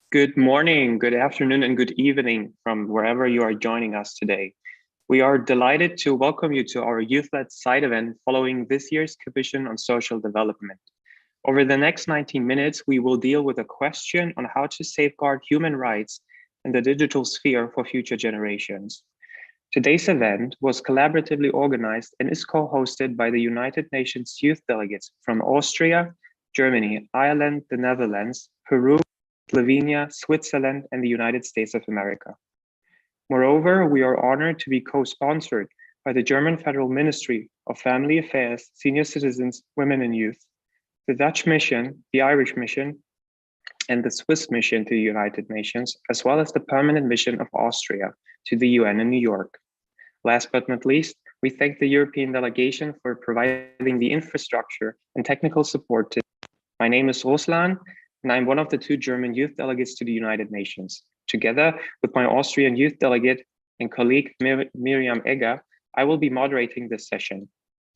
Good morning, good afternoon, and good evening from wherever you are joining us today. We are delighted to welcome you to our Youth-led side event following this year's Commission on Social Development. Over the next 19 minutes, we will deal with a question on how to safeguard human rights in the digital sphere for future generations. Today's event was collaboratively organized and is co-hosted by the United Nations Youth Delegates from Austria, Germany, Ireland, the Netherlands, Peru, Slovenia, Switzerland, and the United States of America. Moreover, we are honored to be co-sponsored by the German Federal Ministry of Family Affairs, Senior Citizens, Women and Youth, the Dutch Mission, the Irish Mission, and the Swiss Mission to the United Nations, as well as the Permanent Mission of Austria to the UN in New York. Last but not least, we thank the European delegation for providing the infrastructure and technical support. My name is Ruslan, and I'm one of the two German youth delegates to the United Nations. Together with my Austrian youth delegate and colleague Miriam Egger, I will be moderating this session.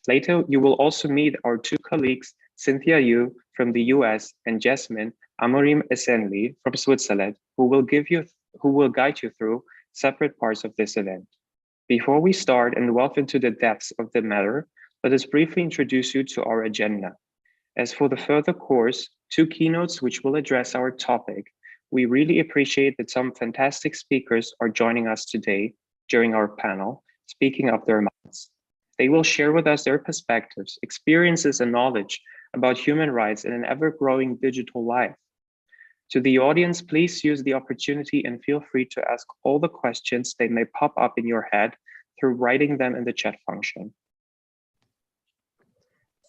Later, you will also meet our two colleagues, Cynthia Yu from the US and Jasmine Amorim Essenli from Switzerland, who will guide you through separate parts of this event. Before we start and delve into the depths of the matter, let us briefly introduce you to our agenda. As for the further course, two keynotes which will address our topic. We really appreciate that some fantastic speakers are joining us today during our panel, speaking up their minds. They will share with us their perspectives, experiences, and knowledge about human rights in an ever-growing digital life. To the audience, please use the opportunity and feel free to ask all the questions that may pop up in your head through writing them in the chat function.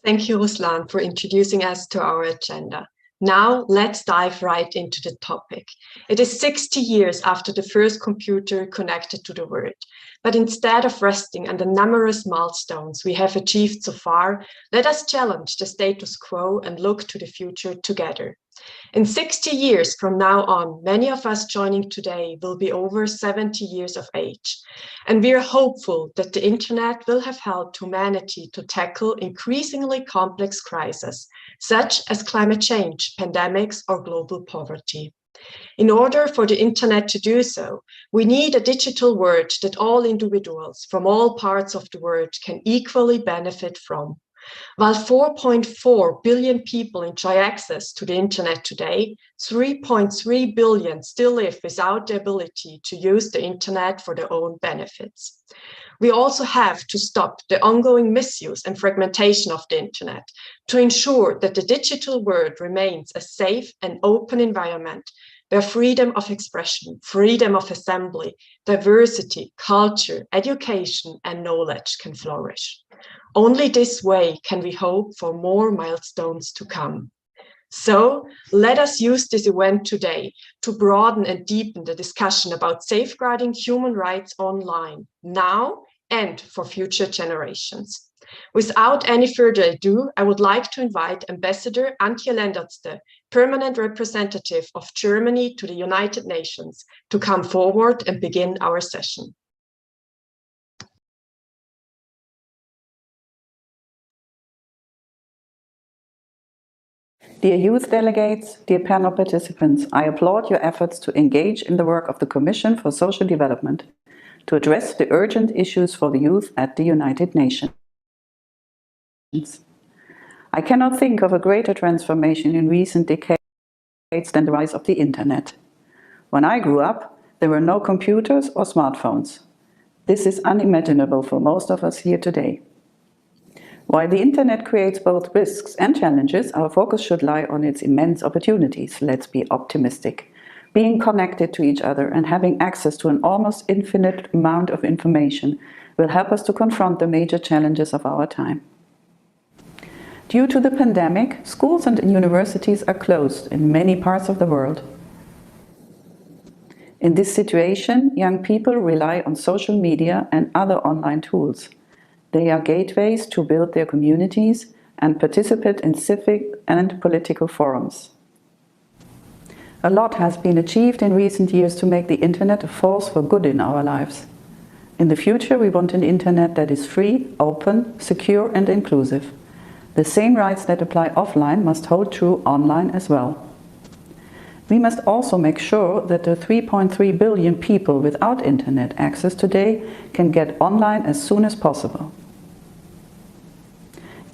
Thank you, Ruslan, for introducing us to our agenda. Now, let's dive right into the topic. It is 60 years after the first computer connected to the world. But instead of resting on the numerous milestones we have achieved so far, let us challenge the status quo and look to the future together. In 60 years from now on, many of us joining today will be over 70 years of age. And we are hopeful that the internet will have helped humanity to tackle increasingly complex crises, such as climate change, pandemics, or global poverty. In order for the internet to do so, we need a digital world that all individuals from all parts of the world can equally benefit from. While 4.4 billion people enjoy access to the internet today, 3.3 billion still live without the ability to use the internet for their own benefits. We also have to stop the ongoing misuse and fragmentation of the internet to ensure that the digital world remains a safe and open environment where freedom of expression, freedom of assembly, diversity, culture, education, and knowledge can flourish. Only this way can we hope for more milestones to come. So let us use this event today to broaden and deepen the discussion about safeguarding human rights online, now and for future generations. Without any further ado, I would like to invite Ambassador Antje Lendertste, Permanent Representative of Germany to the United Nations, to come forward and begin our session. Dear youth delegates, dear panel participants, I applaud your efforts to engage in the work of the Commission for Social Development to address the urgent issues for the youth at the United Nations. I cannot think of a greater transformation in recent decades than the rise of the internet. When I grew up, there were no computers or smartphones. This is unimaginable for most of us here today. While the internet creates both risks and challenges, our focus should lie on its immense opportunities. Let's be optimistic. Being connected to each other and having access to an almost infinite amount of information will help us to confront the major challenges of our time. Due to the pandemic, schools and universities are closed in many parts of the world. In this situation, young people rely on social media and other online tools. They are gateways to build their communities and participate in civic and political forums. A lot has been achieved in recent years to make the internet a force for good in our lives. In the future, we want an internet that is free, open, secure, and inclusive. The same rights that apply offline must hold true online as well. We must also make sure that the 3.3 billion people without internet access today can get online as soon as possible.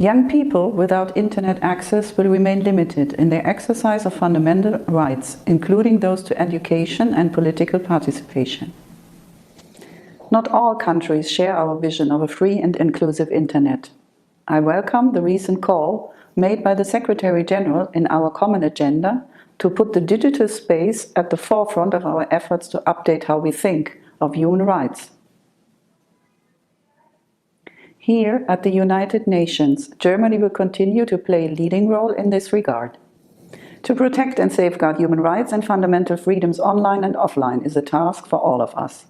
Young people without internet access will remain limited in their exercise of fundamental rights, including those to education and political participation. Not all countries share our vision of a free and inclusive internet. I welcome the recent call made by the Secretary General in our common agenda to put the digital space at the forefront of our efforts to update how we think of human rights. Here at the United Nations, Germany will continue to play a leading role in this regard. To protect and safeguard human rights and fundamental freedoms online and offline is a task for all of us.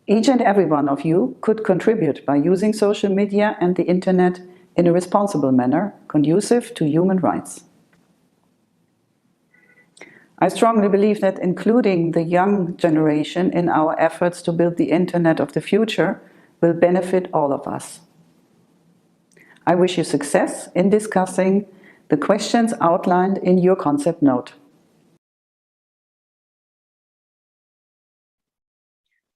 Each and every one of you could contribute by using social media and the internet in a responsible manner, conducive to human rights. I strongly believe that including the young generation in our efforts to build the internet of the future will benefit all of us. I wish you success in discussing the questions outlined in your concept note.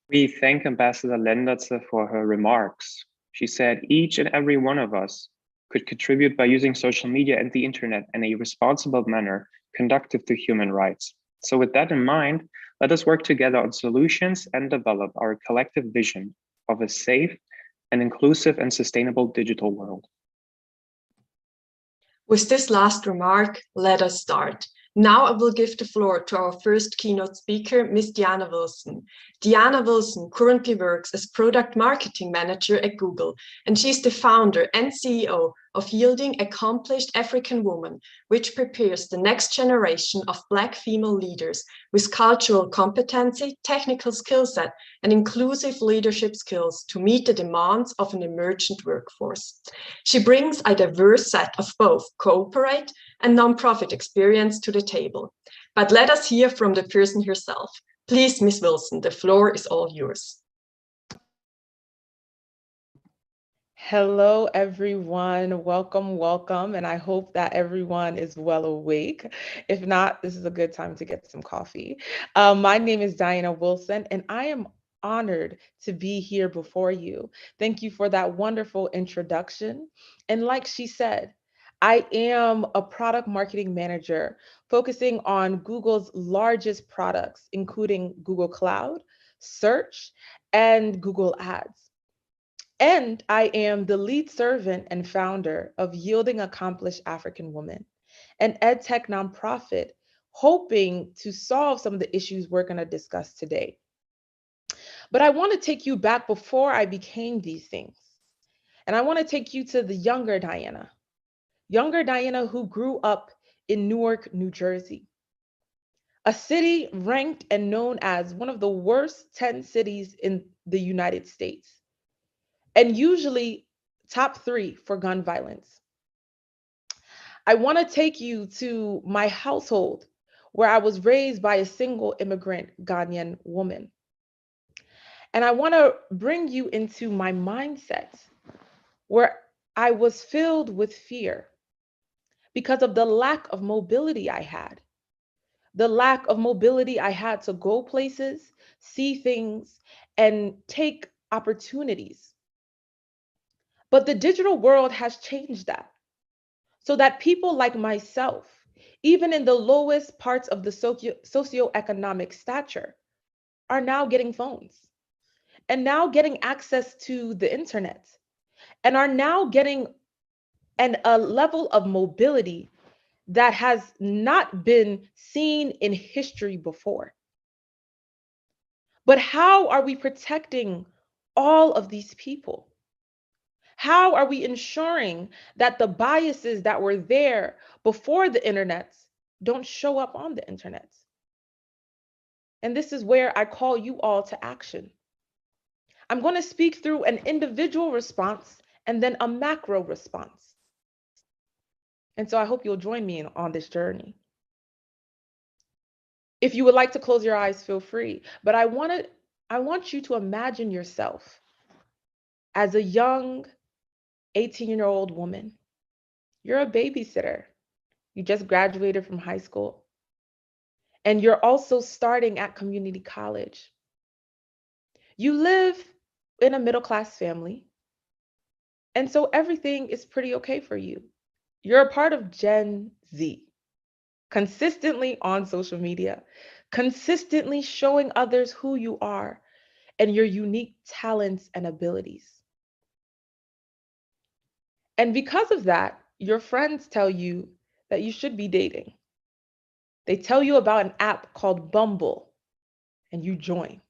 We thank Ambassador Lendertse for her remarks. She said each and every one of us could contribute by using social media and the internet in a responsible manner conducive to human rights. So with that in mind, let us work together on solutions and develop our collective vision of a safe and inclusive and sustainable digital world. With this last remark, let us start. Now I will give the floor to our first keynote speaker, Ms. Diana Wilson. Diana Wilson currently works as Product Marketing Manager at Google, and she's the founder and CEO of Yielding Accomplished African Women, which prepares the next generation of Black female leaders with cultural competency, technical skill set, and inclusive leadership skills to meet the demands of an emergent workforce. She brings a diverse set of both corporate and nonprofit experience to the table. But let us hear from the person herself. Please, Ms. Wilson, the floor is all yours. Hello, everyone. Welcome, welcome. And I hope that everyone is well awake. If not, this is a good time to get some coffee. My name is Diana Wilson, and I am honored to be here before you. Thank you for that wonderful introduction. And like she said, I am a product marketing manager focusing on Google's largest products, including Google Cloud, Search, and Google Ads. And I am the lead servant and founder of Yielding Accomplished African Women, an EdTech nonprofit hoping to solve some of the issues we're going to discuss today. But I want to take you back before I became these things. And I want to take you to the younger Diana who grew up in Newark, New Jersey, a city ranked and known as one of the worst 10 cities in the United States, and usually top 3 for gun violence. I want to take you to my household where I was raised by a single immigrant Ghanaian woman. And I want to bring you into my mindset where I was filled with fear because of the lack of mobility I had. The lack of mobility I had to go places, see things, and take opportunities. But the digital world has changed that, so that people like myself, even in the lowest parts of the socioeconomic stature, are now getting phones and now getting access to the internet and are now getting a level of mobility that has not been seen in history before. But how are we protecting all of these people? How are we ensuring that the biases that were there before the internet don't show up on the internet? And this is where I call you all to action. I'm going to speak through an individual response and then a macro response. And so I hope you'll join me on this journey. If you would like to close your eyes, feel free. But I want you to imagine yourself as a young 18-year-old woman. You're a babysitter. You just graduated from high school. and you're also starting at community college. You live in a middle-class family, and so everything is pretty okay for you. You're a part of Gen Z, consistently on social media, consistently showing others who you are and your unique talents and abilities. And because of that, your friends tell you that you should be dating. They tell you about an app called Bumble, and you join.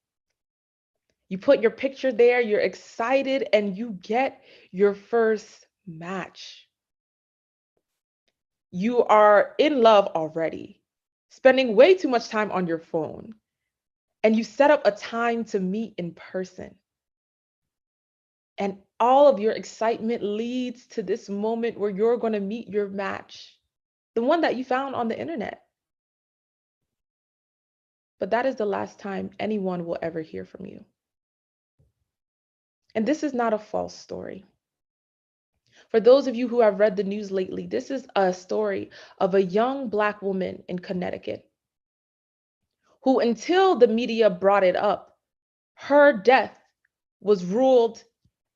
You put your picture there, you're excited, and you get your first match. You are in love already, spending way too much time on your phone, and you set up a time to meet in person. And all of your excitement leads to this moment where you're going to meet your match, the one that you found on the internet. But that is the last time anyone will ever hear from you. And this is not a false story. For those of you who have read the news lately, this is a story of a young Black woman in Connecticut who, until the media brought it up, her death was ruled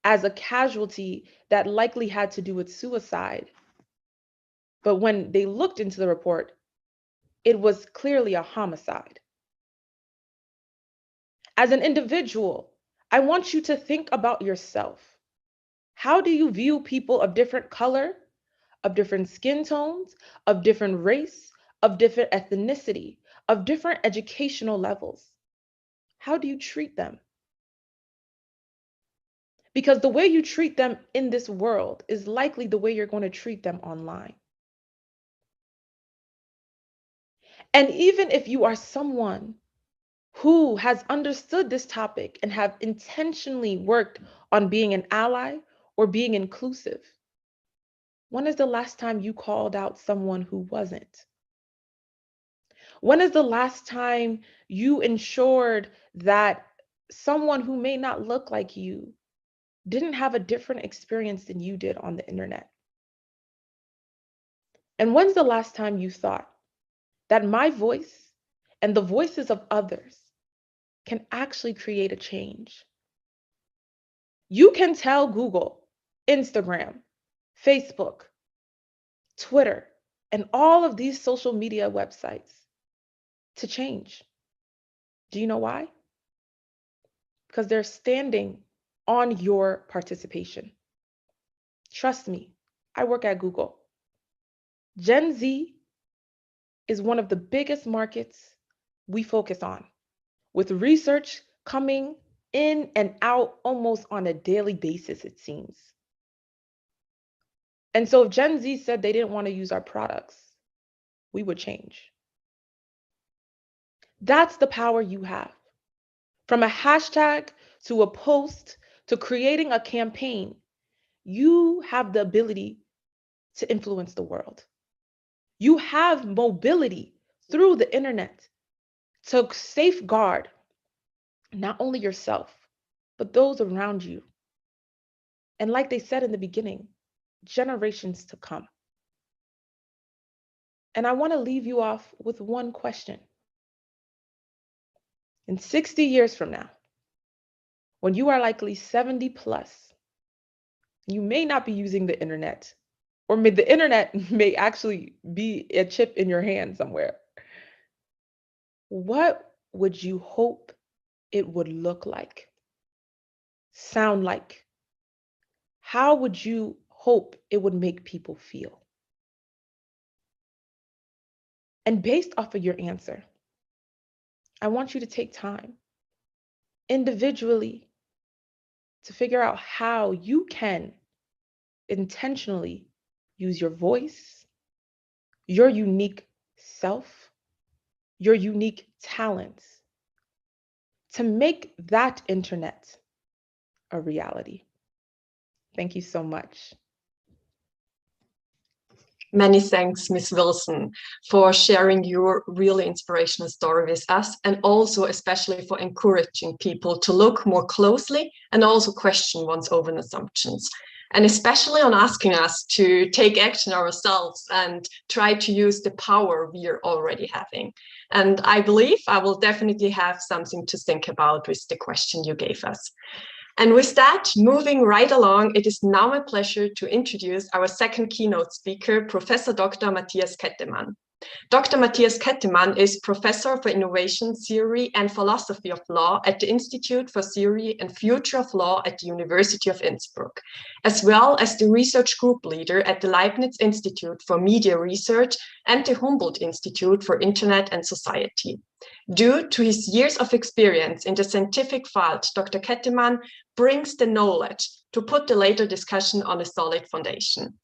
as a casualty that likely had to do with suicide. But when they looked into the report, it was clearly a homicide. As an individual, I want you to think about yourself. How do you view people of different color, of different skin tones, of different race, of different ethnicity, of different educational levels? How do you treat them? Because the way you treat them in this world is likely the way you're going to treat them online. And even if you are someone who has understood this topic and have intentionally worked on being an ally or being inclusive, when is the last time you called out someone who wasn't? When is the last time you ensured that someone who may not look like you didn't have a different experience than you did on the internet? And when's the last time you thought that my voice and the voices of others can actually create a change? You can tell Google, Instagram, Facebook, Twitter, and all of these social media websites to change. Do you know why? Because they're standing on your participation. Trust me, I work at Google. Gen Z is one of the biggest markets we focus on, with research coming in and out almost on a daily basis, it seems. And so if Gen Z said they didn't want to use our products, we would change. That's the power you have. From a hashtag to a post to creating a campaign, you have the ability to influence the world. You have mobility through the internet to safeguard not only yourself, but those around you. And like they said in the beginning, generations to come. And I want to leave you off with one question. In 60 years from now, when you are likely 70 plus, you may not be using the internet, or the internet may actually be a chip in your hand somewhere. What would you hope it would look like, sound like? How would you hope it would make people feel? And based off of your answer, I want you to take time individually to figure out how you can intentionally use your voice, your unique self, your unique talents to make that internet a reality. Thank you so much. Many thanks, Ms. Wilson, for sharing your really inspirational story with us, and also especially for encouraging people to look more closely and also question one's own assumptions. and especially on asking us to take action ourselves and try to use the power we are already having. And I believe I will definitely have something to think about with the question you gave us. And with that, moving right along, it is now my pleasure to introduce our second keynote speaker, Professor Dr. Matthias Kettemann. Dr. Matthias Kettemann is Professor for Innovation Theory and Philosophy of Law at the Institute for Theory and Future of Law at the University of Innsbruck, as well as the research group leader at the Leibniz Institute for Media Research and the Humboldt Institute for Internet and Society. Due to his years of experience in the scientific field, Dr. Kettemann brings the knowledge to put the later discussion on a solid foundation.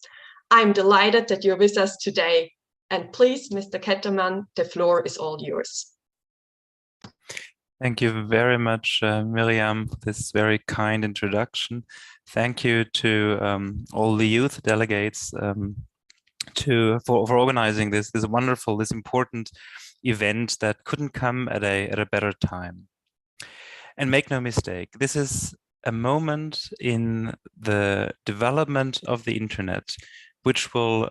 I'm delighted that you're with us today. And please, Mr. Kettemann, the floor is all yours. Thank you very much, Miriam, for this very kind introduction. Thank you to all the youth delegates for organizing this wonderful, this important event that couldn't come at a better time. And make no mistake, this is a moment in the development of the internet which will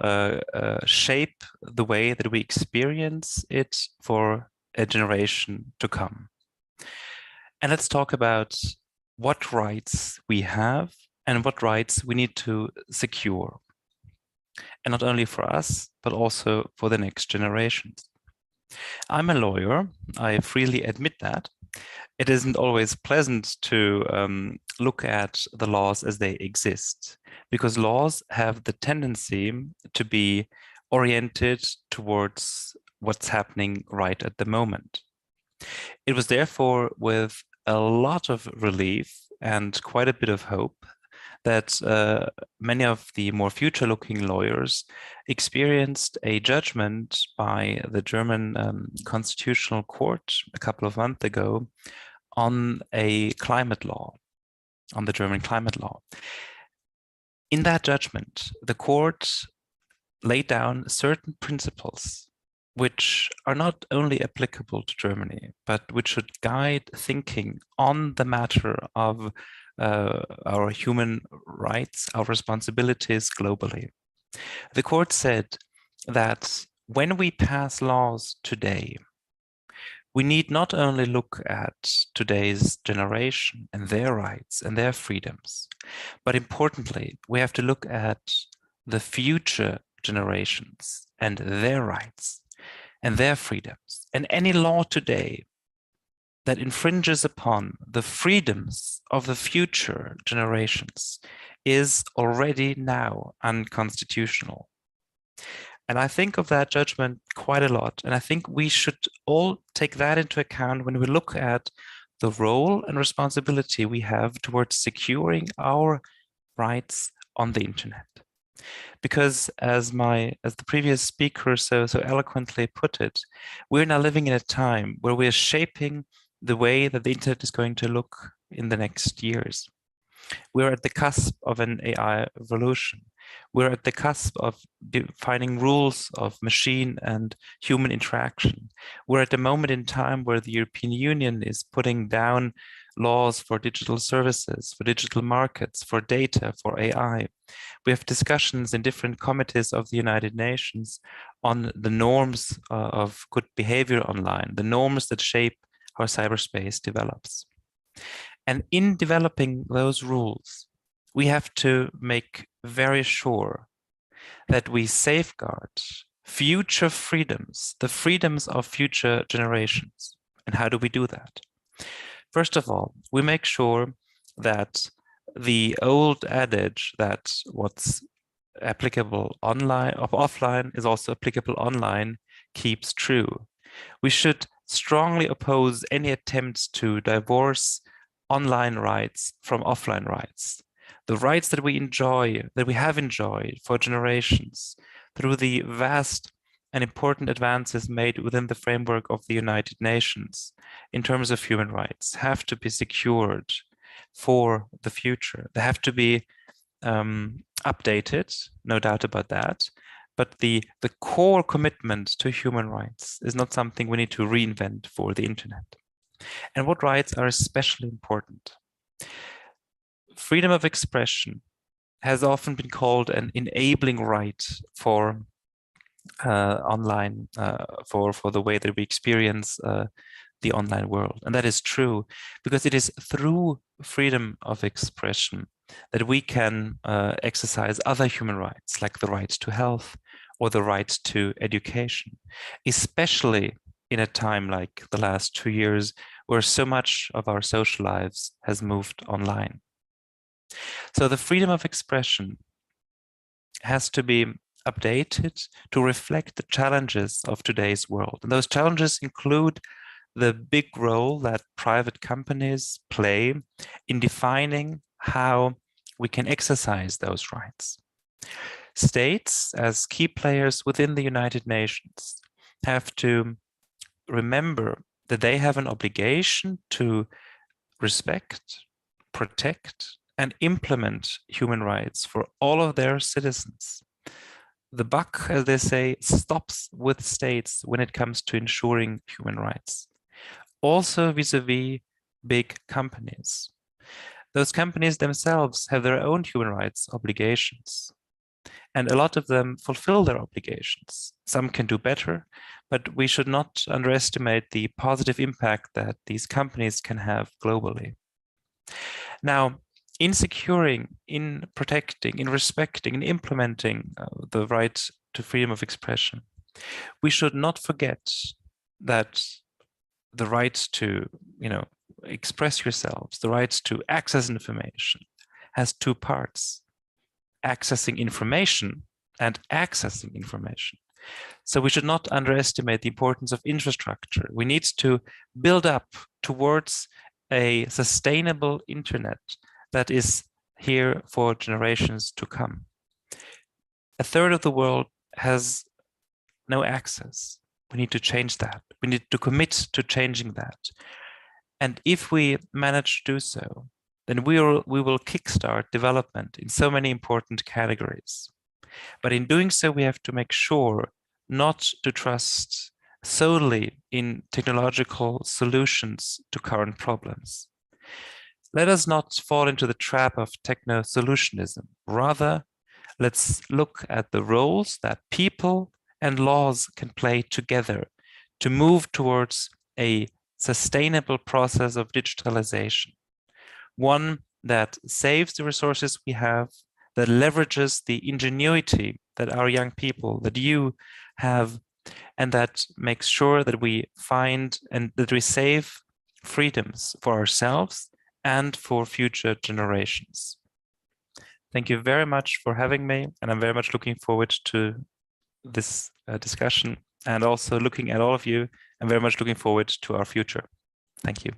shape the way that we experience it for a generation to come. And let's talk about what rights we have and what rights we need to secure. And not only for us, but also for the next generations. I'm a lawyer, I freely admit that. It isn't always pleasant to look at the laws as they exist, because laws have the tendency to be oriented towards what's happening right at the moment. It was therefore with a lot of relief and quite a bit of hope that many of the more future-looking lawyers experienced a judgment by the German Constitutional Court a couple of months ago on a climate law, on the German climate law. In that judgment, the court laid down certain principles which are not only applicable to Germany, but which should guide thinking on the matter of our human rights, our responsibilities globally. The court said that when we pass laws today, we need not only look at today's generation and their rights and their freedoms, but importantly, we have to look at the future generations and their rights and their freedoms. And any law today that infringes upon the freedoms of the future generations is already now unconstitutional. And I think of that judgment quite a lot. And I think we should all take that into account when we look at the role and responsibility we have towards securing our rights on the internet. Because as the previous speaker so eloquently put it, we're now living in a time where we're shaping the way that the internet is going to look in the next years. We're at the cusp of an AI revolution. We're at the cusp of defining rules of machine and human interaction. We're at a moment in time where the European Union is putting down laws for digital services, for digital markets, for data, for AI. We have discussions in different committees of the United Nations on the norms of good behavior online, the norms that shape how cyberspace develops. And in developing those rules, we have to make very sure that we safeguard future freedoms, the freedoms of future generations. And how do we do that? First of all, we make sure that the old adage that what's applicable online or offline is also applicable online keeps true. We should strongly oppose any attempts to divorce online rights from offline rights. The rights that we enjoy, that we have enjoyed for generations through the vast and important advances made within the framework of the United Nations in terms of human rights, have to be secured for the future. They have to be updated, no doubt about that. But the core commitment to human rights is not something we need to reinvent for the internet. And what rights are especially important? Freedom of expression has often been called an enabling right for online, for the way that we experience the online world. And that is true, because it is through freedom of expression that we can exercise other human rights, like the right to health or the right to education, especially in a time like the last 2 years, where so much of our social lives has moved online. So the freedom of expression has to be updated to reflect the challenges of today's world. And those challenges include the big role that private companies play in defining how we can exercise those rights. States, as key players within the United Nations, have to remember that they have an obligation to respect, protect, and implement human rights for all of their citizens. The buck, as they say, stops with states when it comes to ensuring human rights. Also vis-a-vis big companies. Those companies themselves have their own human rights obligations, and a lot of them fulfill their obligations. Some can do better, but we should not underestimate the positive impact that these companies can have globally. Now, in securing, in protecting, in respecting, in implementing the right to freedom of expression, we should not forget that the right to, express yourselves, the right to access information has two parts: accessing information and accessing information. So we should not underestimate the importance of infrastructure. We need to build up towards a sustainable internet that is here for generations to come. A third of the world has no access. We need to change that. We need to commit to changing that. And if we manage to do so, then we will kickstart development in so many important categories. But in doing so, we have to make sure not to trust solely in technological solutions to current problems. Let us not fall into the trap of techno-solutionism. Rather, let's look at the roles that people and laws can play together to move towards a sustainable process of digitalization. One that saves the resources we have, that leverages the ingenuity that our young people, that you have, and that makes sure that we find and that we save freedoms for ourselves and for future generations. Thank you very much for having me, and I'm very much looking forward to this discussion, and also looking at all of you. I'm very much looking forward to our future. Thank you.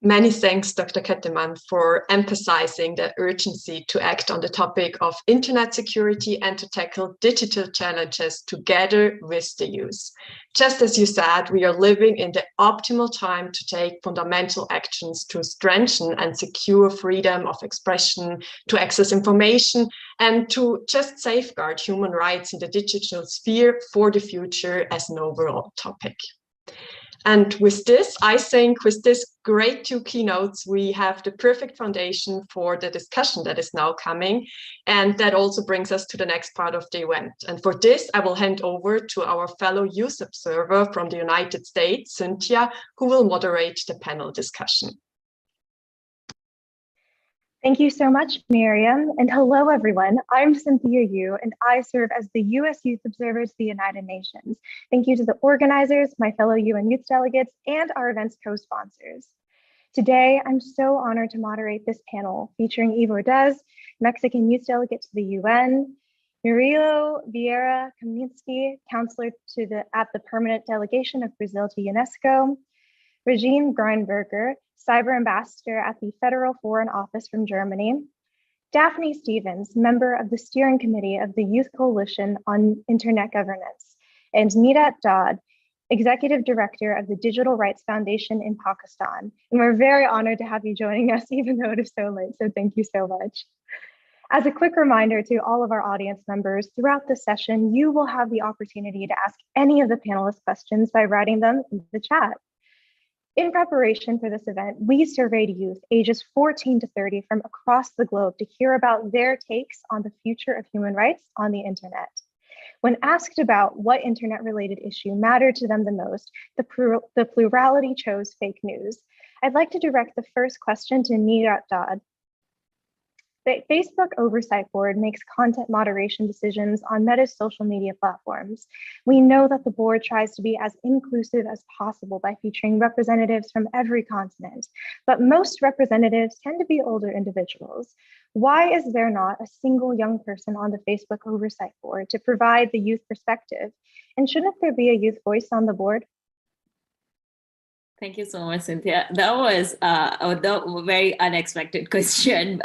Many thanks, Dr. Kettemann, for emphasizing the urgency to act on the topic of internet security and to tackle digital challenges together with the youth. Just as you said, we are living in the optimal time to take fundamental actions to strengthen and secure freedom of expression, to access information, and to just safeguard human rights in the digital sphere for the future as an overall topic. And with this, I think with this great two keynotes, we have the perfect foundation for the discussion that is now coming. And that also brings us to the next part of the event. And for this, I will hand over to our fellow youth observer from the United States, Cynthia, who will moderate the panel discussion. Thank you so much, Miriam, and hello, everyone. I'm Cynthia Yu, and I serve as the U.S. Youth Observer to the United Nations. Thank you to the organizers, my fellow UN Youth Delegates, and our event's co-sponsors. Today, I'm so honored to moderate this panel featuring Ivo Ordez, Mexican Youth Delegate to the UN, Murilo Vieira Kaminsky, Counselor at the Permanent Delegation of Brazil to UNESCO, Regine Greinberger, Cyber Ambassador at the Federal Foreign Office from Germany, Daphne Stevens, member of the Steering Committee of the Youth Coalition on Internet Governance, and Needat Dodd, Executive Director of the Digital Rights Foundation in Pakistan. And we're very honored to have you joining us, even though it is so late, so thank you so much. As a quick reminder to all of our audience members, throughout the session, you will have the opportunity to ask any of the panelists questions by writing them in the chat. In preparation for this event, we surveyed youth ages 14 to 30 from across the globe to hear about their takes on the future of human rights on the internet. When asked about what internet-related issue mattered to them the most, the plurality chose fake news. I'd like to direct the first question to Nihat Dad. The Facebook Oversight Board makes content moderation decisions on Meta's social media platforms. We know that the board tries to be as inclusive as possible by featuring representatives from every continent, but most representatives tend to be older individuals. Why is there not a single young person on the Facebook Oversight Board to provide the youth perspective? And shouldn't there be a youth voice on the board? Thank you so much, Cynthia. That was a very unexpected question,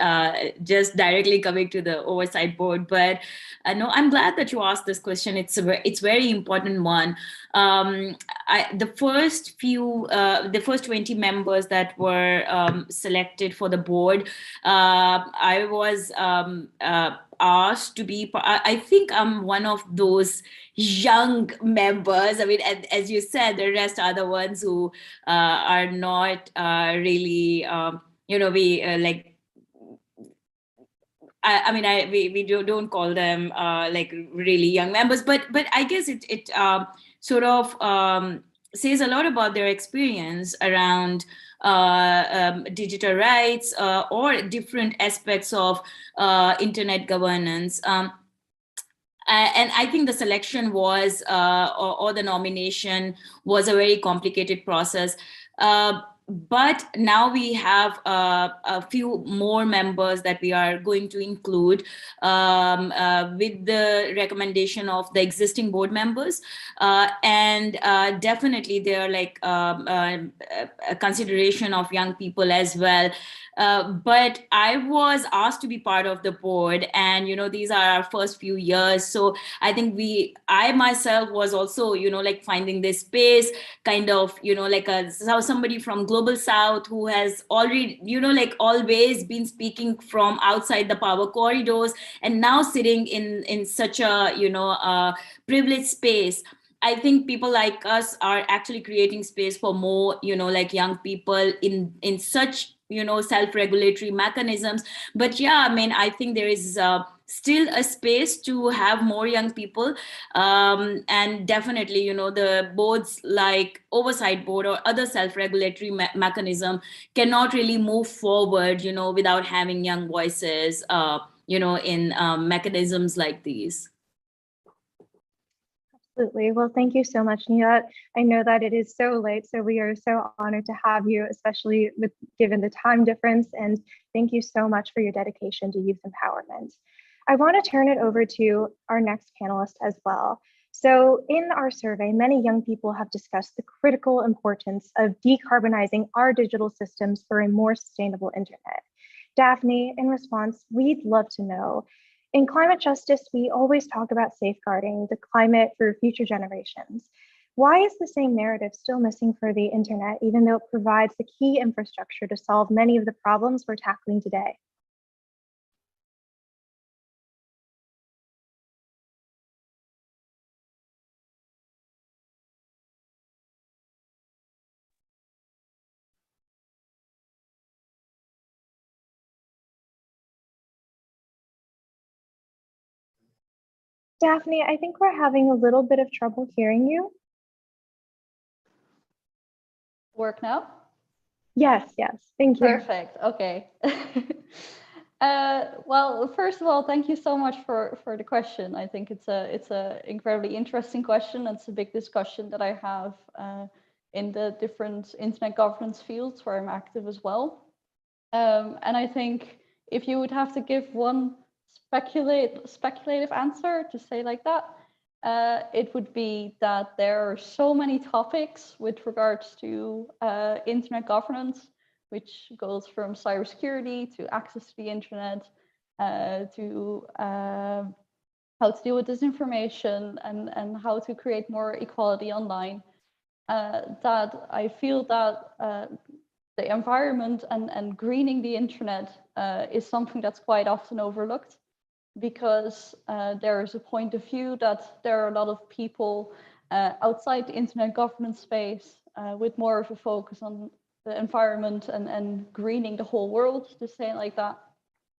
just directly coming to the oversight board. But no, I'm glad that you asked this question. It's very important one. The first 20 members that were selected for the board, I was asked to be. I think I'm one of those young members. I mean, as you said, the rest are the ones who are not really, we don't call them like really young members, but I guess it sort of says a lot about their experience around digital rights or different aspects of internet governance. And I think the selection was, or the nomination was a very complicated process. But now we have a few more members that we are going to include with the recommendation of the existing board members. And definitely there are like a consideration of young people as well. But I was asked to be part of the board, and these are our first few years. So I think I myself was also like finding this space, kind of like somebody from Global South who has already like always been speaking from outside the power corridors, and now sitting in such a privileged space. I think people like us are actually creating space for more like young people in such self-regulatory mechanisms. But yeah, I mean, I think there is still a space to have more young people, and definitely the boards like oversight board or other self-regulatory mechanism cannot really move forward without having young voices in mechanisms like these. Absolutely. Well, thank you so much, Nihat. I know that it is so late, so we are so honored to have you, especially given the time difference. And thank you so much for your dedication to youth empowerment. I want to turn it over to our next panelist as well. So in our survey, many young people have discussed the critical importance of decarbonizing our digital systems for a more sustainable internet. Daphne, in response, we'd love to know, in climate justice, we always talk about safeguarding the climate for future generations. Why is the same narrative still missing for the internet, even though it provides the key infrastructure to solve many of the problems we're tackling today? Daphne, I think we're having a little bit of trouble hearing you. Work now? Yes, thank you. Perfect, okay. Well, first of all, thank you so much for the question. I think it's a incredibly interesting question. It's a big discussion that I have in the different internet governance fields where I'm active as well. And I think if you would have to give one speculative answer to say like that, it would be that there are so many topics with regards to internet governance, which goes from cybersecurity to access to the internet, to how to deal with disinformation and how to create more equality online, that I feel that the environment and greening the internet is something that's quite often overlooked, because there is a point of view that there are a lot of people outside the internet governance space with more of a focus on the environment and greening the whole world, to say it like that,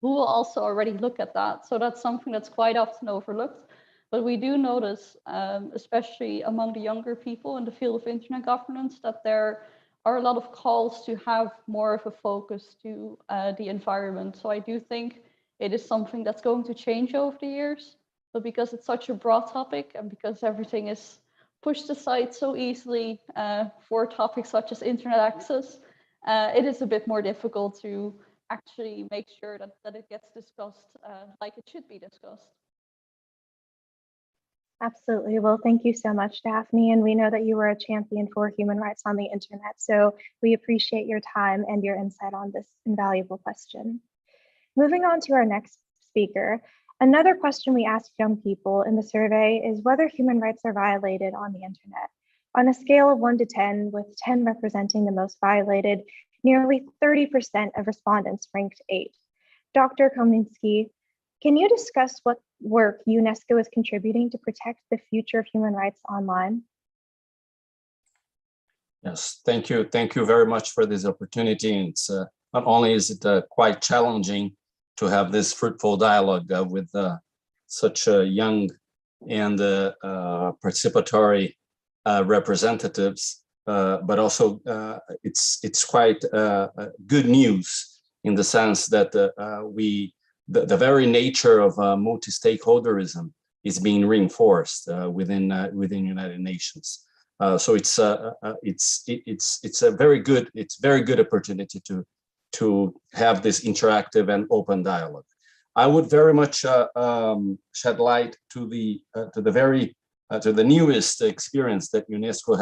who will also already look at that. So that's something that's quite often overlooked. But we do notice, especially among the younger people in the field of internet governance, that there are a lot of calls to have more of a focus to the environment. So I do think it is something that's going to change over the years. But because it's such a broad topic and because everything is pushed aside so easily for topics such as internet access, it is a bit more difficult to actually make sure that it gets discussed like it should be discussed. Absolutely. Well, thank you so much, Daphne. And we know that you are a champion for human rights on the internet. So we appreciate your time and your insight on this invaluable question. Moving on to our next speaker. Another question we asked young people in the survey is whether human rights are violated on the internet. On a scale of 1 to 10, with 10 representing the most violated, nearly 30% of respondents ranked 8. Dr. Kominski, can you discuss what work UNESCO is contributing to protect the future of human rights online? Yes, thank you. Thank you very much for this opportunity. It's not only is it quite challenging to have this fruitful dialogue with such young and participatory representatives, but also it's quite good news in the sense that the very nature of multi-stakeholderism is being reinforced within United Nations. So it's a very good opportunity to have this interactive and open dialogue. I would very much shed light to the newest experience that UNESCO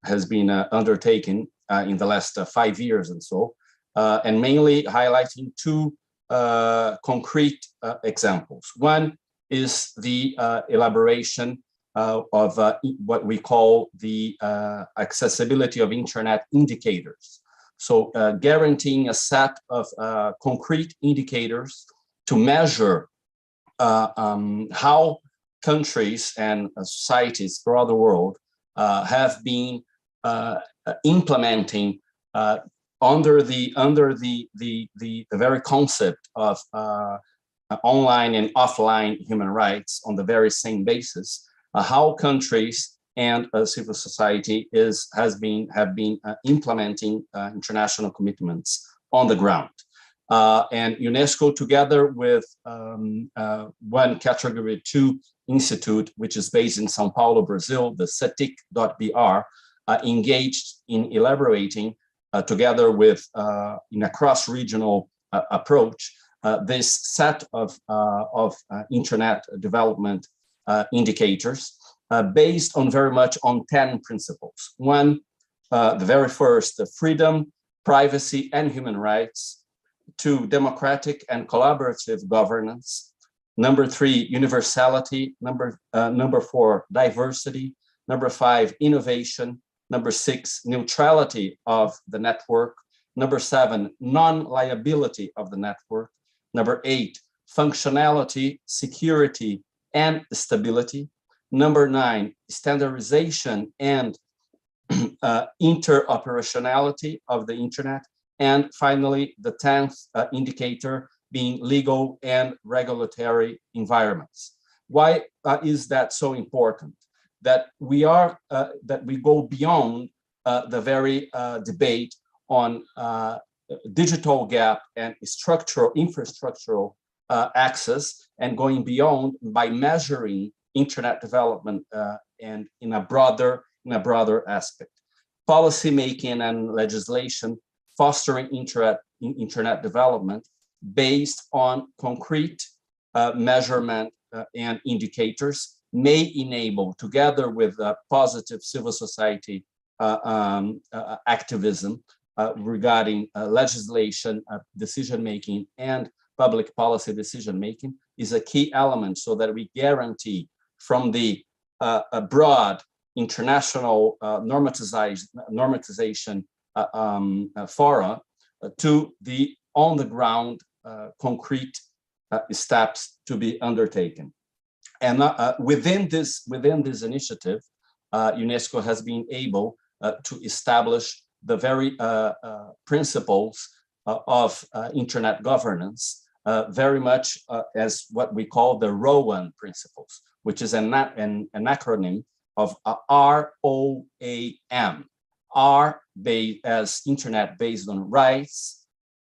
has been undertaking in the last 5 years and so, and mainly highlighting two concrete examples. One is the elaboration of what we call the accessibility of internet indicators. So guaranteeing a set of concrete indicators to measure how countries and societies throughout the world have been implementing under the very concept of online and offline human rights on the very same basis, how countries and civil society have been implementing international commitments on the ground. And UNESCO, together with one Category 2 institute, which is based in Sao Paulo, Brazil, the CETIC.br, engaged in elaborating together with in a cross-regional approach this set of internet development indicators based on very much on 10 principles. One, the very first, the freedom, privacy, and human rights. 2, democratic and collaborative governance. Number 3, universality. Number 4, diversity. Number 5, innovation. Number 6, neutrality of the network. Number 7, non-liability of the network. Number 8, functionality, security, and stability. Number 9, standardization and interoperationality of the internet. And finally, the 10th indicator being legal and regulatory environments. Why is that so important? That we go beyond the very debate on digital gap and infrastructural access, and going beyond by measuring internet development and in a broader aspect. Policy making and legislation fostering internet development based on concrete measurement and indicators may enable, together with positive civil society activism regarding legislation, decision-making, and public policy decision-making, is a key element so that we guarantee from the broad international normatization fora to the on-the-ground concrete steps to be undertaken. And within this initiative, UNESCO has been able to establish the very principles of internet governance, very much as what we call the ROAN principles, which is an acronym of ROAM. R as internet based on rights,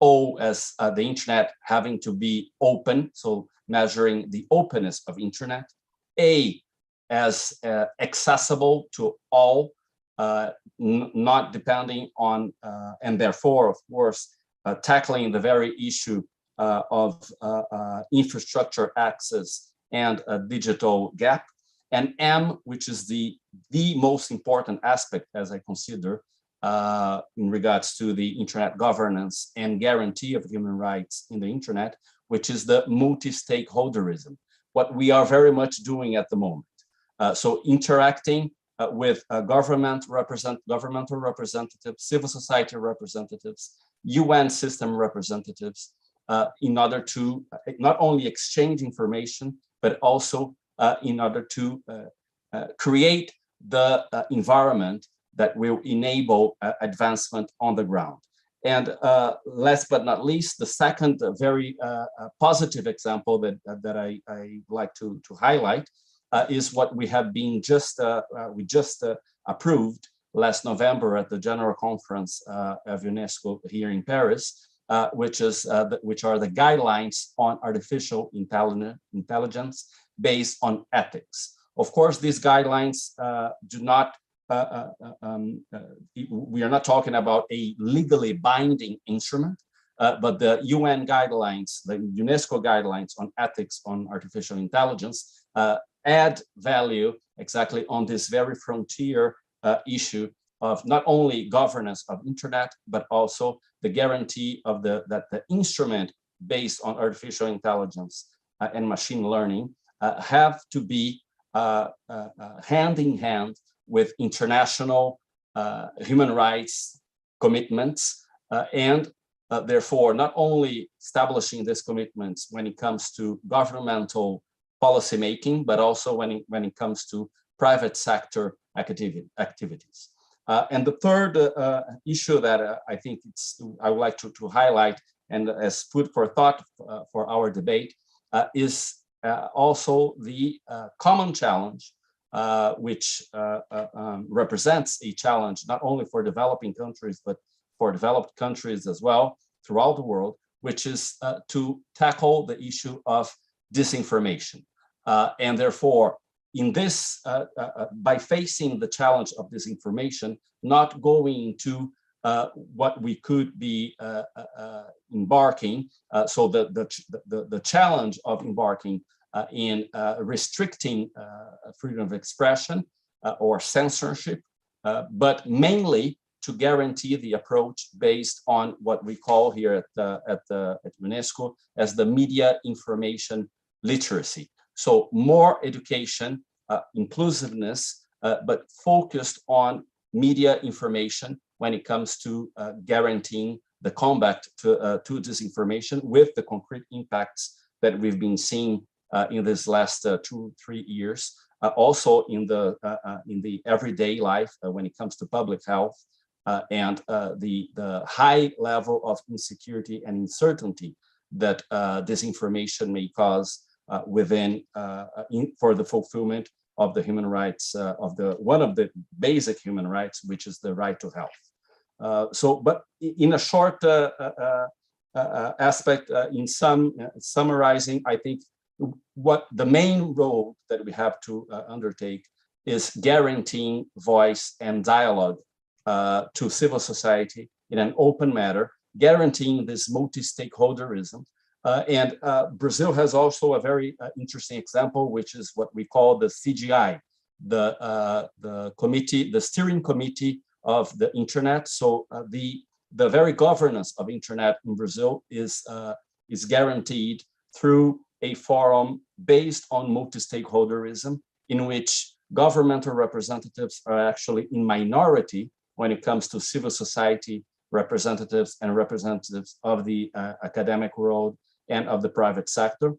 O as the internet having to be open, so measuring the openness of internet, A as accessible to all, not depending on, and therefore, of course, tackling the very issue of infrastructure access and a digital gap, and M, which is the most important aspect, as I consider, in regards to the internet governance and guarantee of human rights in the internet, which is the multi-stakeholderism, what we are very much doing at the moment. So interacting with governmental representatives, civil society representatives, UN system representatives, in order to not only exchange information, but also in order to create the environment that will enable advancement on the ground. And last but not least, the second very positive example that I like to highlight is what we have been we just approved last November at the General Conference of UNESCO here in Paris, which are the guidelines on artificial intelligence based on ethics. Of course, these guidelines do not, we are not talking about a legally binding instrument, but the UN guidelines, the UNESCO guidelines on ethics on artificial intelligence add value exactly on this very frontier issue of not only governance of internet, but also the guarantee of that the instrument based on artificial intelligence and machine learning have to be hand in hand with international human rights commitments, and therefore not only establishing these commitments when it comes to governmental policy making, but also when it comes to private sector activities. And the third issue that I think I would like to highlight, and as food for thought for our debate, is also the common challenge, which represents a challenge not only for developing countries, but for developed countries as well throughout the world, which is to tackle the issue of disinformation. And therefore, in this, by facing the challenge of disinformation, not going to what we could be embarking, so the challenge of embarking in restricting freedom of expression or censorship, but mainly to guarantee the approach based on what we call here at UNESCO as the media information literacy. So more education, inclusiveness, but focused on media information when it comes to guaranteeing the combat to disinformation with the concrete impacts that we've been seeing in this last 2-3 years, also in the everyday life when it comes to public health and the high level of insecurity and uncertainty that disinformation may cause within for the fulfillment of the human rights of one of the basic human rights, which is the right to health. But in a short aspect, in summarizing, I think what the main role that we have to undertake is guaranteeing voice and dialogue to civil society in an open manner, guaranteeing this multi-stakeholderism. And Brazil has also a very interesting example, which is what we call the CGI, the committee, the steering committee of the internet. So the very governance of internet in Brazil is guaranteed through a forum based on multi-stakeholderism, in which governmental representatives are actually in minority when it comes to civil society representatives and representatives of the academic world and of the private sector.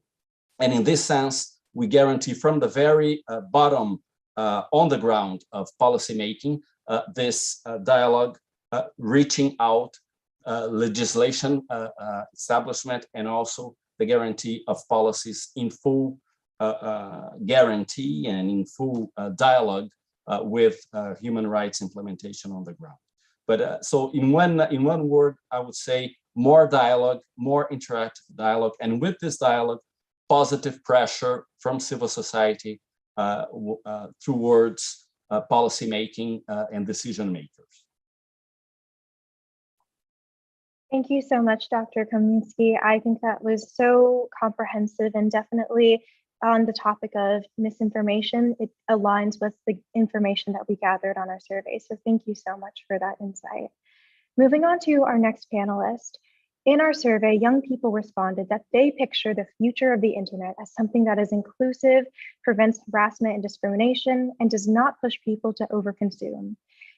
And in this sense, we guarantee from the very bottom on the ground of policymaking this dialogue, reaching out, legislation establishment, and also the guarantee of policies in full guarantee and in full dialogue with human rights implementation on the ground. But so in one word, I would say more dialogue, more interactive dialogue, and with this dialogue, positive pressure from civil society towards policy making and decision makers. Thank you so much, Dr. Kaminsky. I think that was so comprehensive and definitely on the topic of misinformation. It aligns with the information that we gathered on our survey. So thank you so much for that insight. Moving on to our next panelist. In our survey, young people responded that they picture the future of the internet as something that is inclusive, prevents harassment and discrimination, and does not push people to overconsume.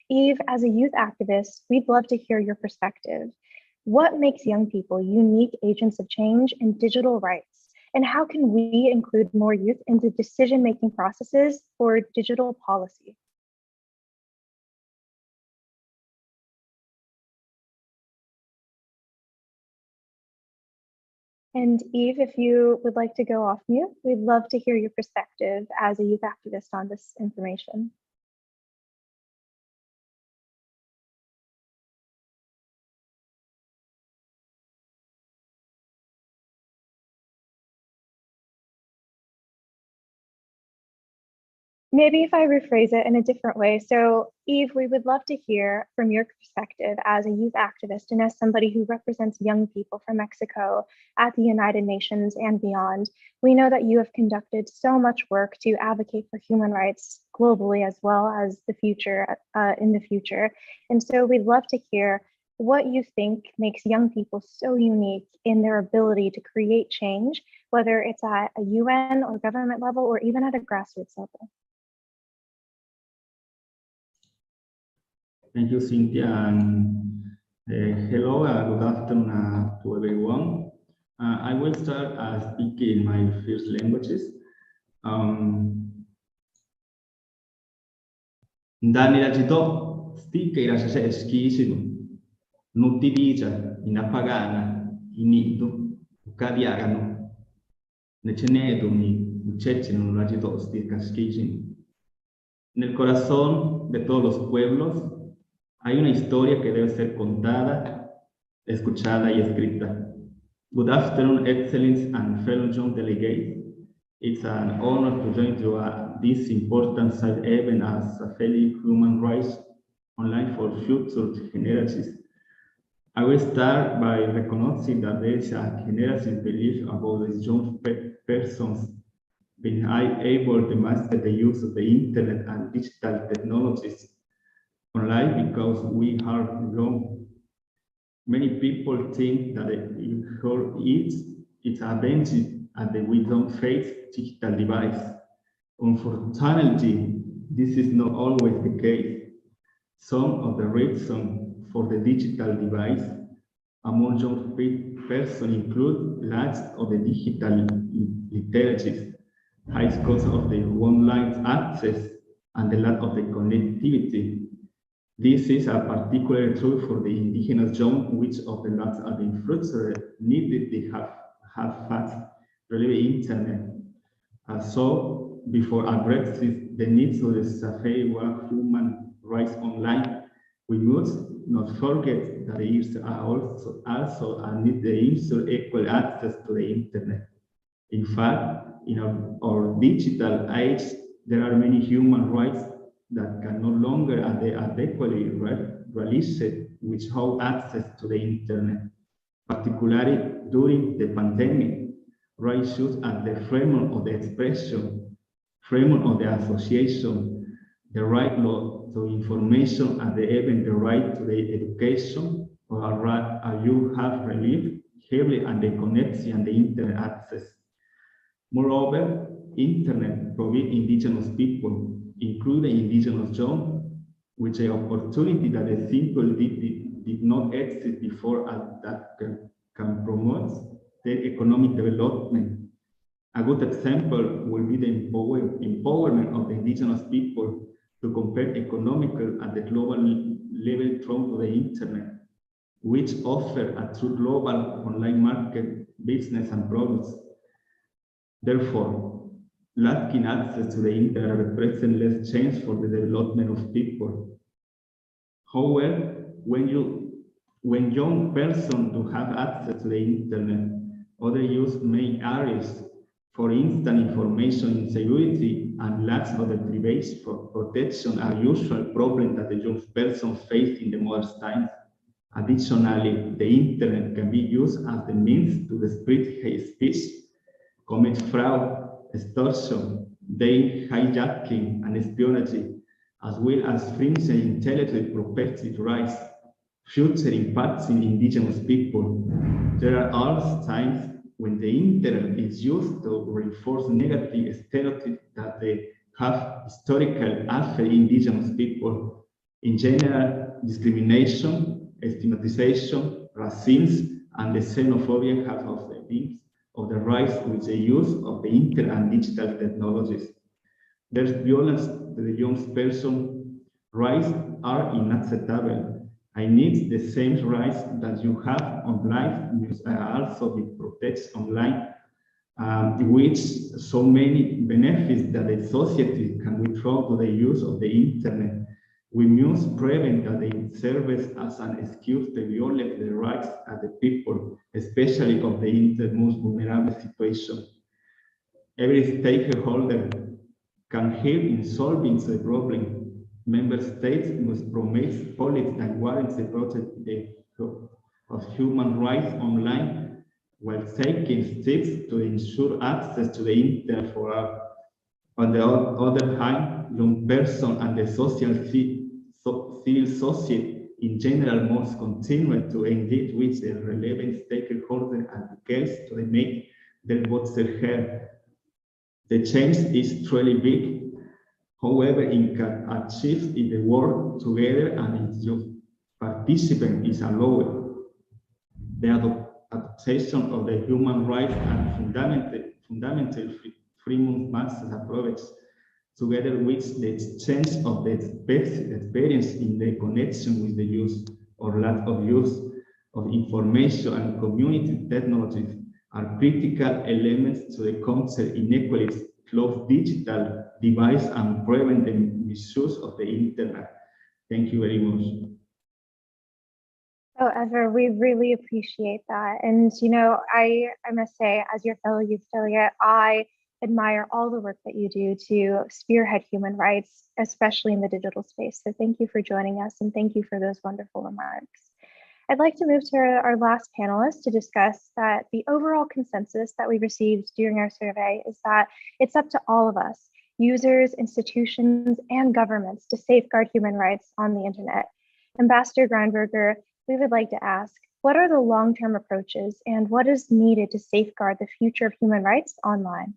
Eve, as a youth activist, we'd love to hear your perspective. What makes young people unique agents of change in digital rights? And how can we include more youth into decision-making processes for digital policy? And Eve, if you would like to go off mute, we'd love to hear your perspective as a youth activist on this information. Maybe if I rephrase it in a different way. So Eve, we would love to hear from your perspective as a youth activist and as somebody who represents young people from Mexico at the United Nations and beyond. We know that you have conducted so much work to advocate for human rights globally as well as the future, in the future. And so we'd love to hear what you think makes young people so unique in their ability to create change, whether it's at a UN or government level or even at a grassroots level. Thank you, Cynthia, and hello, good afternoon to everyone. I will start speaking my first languages. Dani ragito stica ira se schisimu, nutidica in appagana, in ido, cadiagano, necenedumi, ucecino ragito stica schisimu. En el corazón de todos los pueblos hay una historia que debe ser contada, escuchada y escrita. Good afternoon, Excellencies and fellow Youth Delegates. It's an honor to join you at this important side event as a fellow human rights online for future generations. I will start by recognizing that there is a generation belief about the young persons being able to master the use of the internet and digital technologies online because we are wrong. Many people think that it's advantage and that we don't face digital device. Unfortunately, this is not always the case. Some of the reasons for the digital device among young persons include lack of the digital literacy, high cost of the online access, and the lack of the connectivity. This is particularly true for the indigenous young, which of the lacks of the infrastructure needed to have fast, reliable internet. So, before addressing the needs of the human rights online, we must not forget that the users are also need the user equal access to the internet. In fact, in our digital age, there are many human rights that can no longer adequately realized without access to the internet, particularly during the pandemic. Rights should at the framework of the expression, framework of the association, the right to information, and even the right to the education, or you have relieved heavily on the connection and the internet access. Moreover, internet provides indigenous people, including indigenous young, with an opportunity that they simply did not exist before, and that can promote their economic development. A good example will be the empowerment of the indigenous people to compare economical at the global level through the internet, which offer a true global online market, business and products. Therefore, lacking access to the internet represents less chance for the development of people. However, when young persons do have access to the internet, other use main areas, for instance, information insecurity and lack of the privacy for protection are usual problems that the young person face in the modern times. Additionally, the internet can be used as the means to spread hate speech, commit fraud, extortion, data hijacking, and espionage, as well as infringing intellectual property rights, future impacting indigenous people. There are also times when the internet is used to reinforce negative stereotypes that they have historical affected indigenous people. In general, discrimination, stigmatization, racism, and the xenophobia have of the means of the rise with the use of the internet and digital technologies. There's violence to the young person rights are unacceptable. I need the same rights that you have online, which also be protected online, which so many benefits that the society can withdraw to the use of the internet. We must prevent that it serves as an excuse to violate the rights of the people, especially of the internet most vulnerable situation. Every stakeholder can help in solving the problem. Member states must promote policies that guarantee the protection of human rights online while taking steps to ensure access to the internet for all. On the other hand, young persons and the civil society in general must continue to engage with the relevant stakeholders and advocates to make their voices heard. The change is truly big. However, it can achieve if they work together and if your participant is allowed. The adaptation of the human rights and fundamental freedom-based approach, together with the exchange of the experience in the connection with the use or lack of use of information and community technologies, are critical elements to the counter inequalities, close digital device, and prevent the misuse of the internet. Thank you very much. Oh, Ezra, we really appreciate that. And, you know, I must say, as your fellow youth delegate, I admire all the work that you do to spearhead human rights, especially in the digital space. So thank you for joining us, and thank you for those wonderful remarks. I'd like to move to our last panelist to discuss that the overall consensus that we received during our survey is that it's up to all of us, users, institutions, and governments, to safeguard human rights on the internet. Ambassador Greinberger, we would like to ask, what are the long-term approaches and what is needed to safeguard the future of human rights online?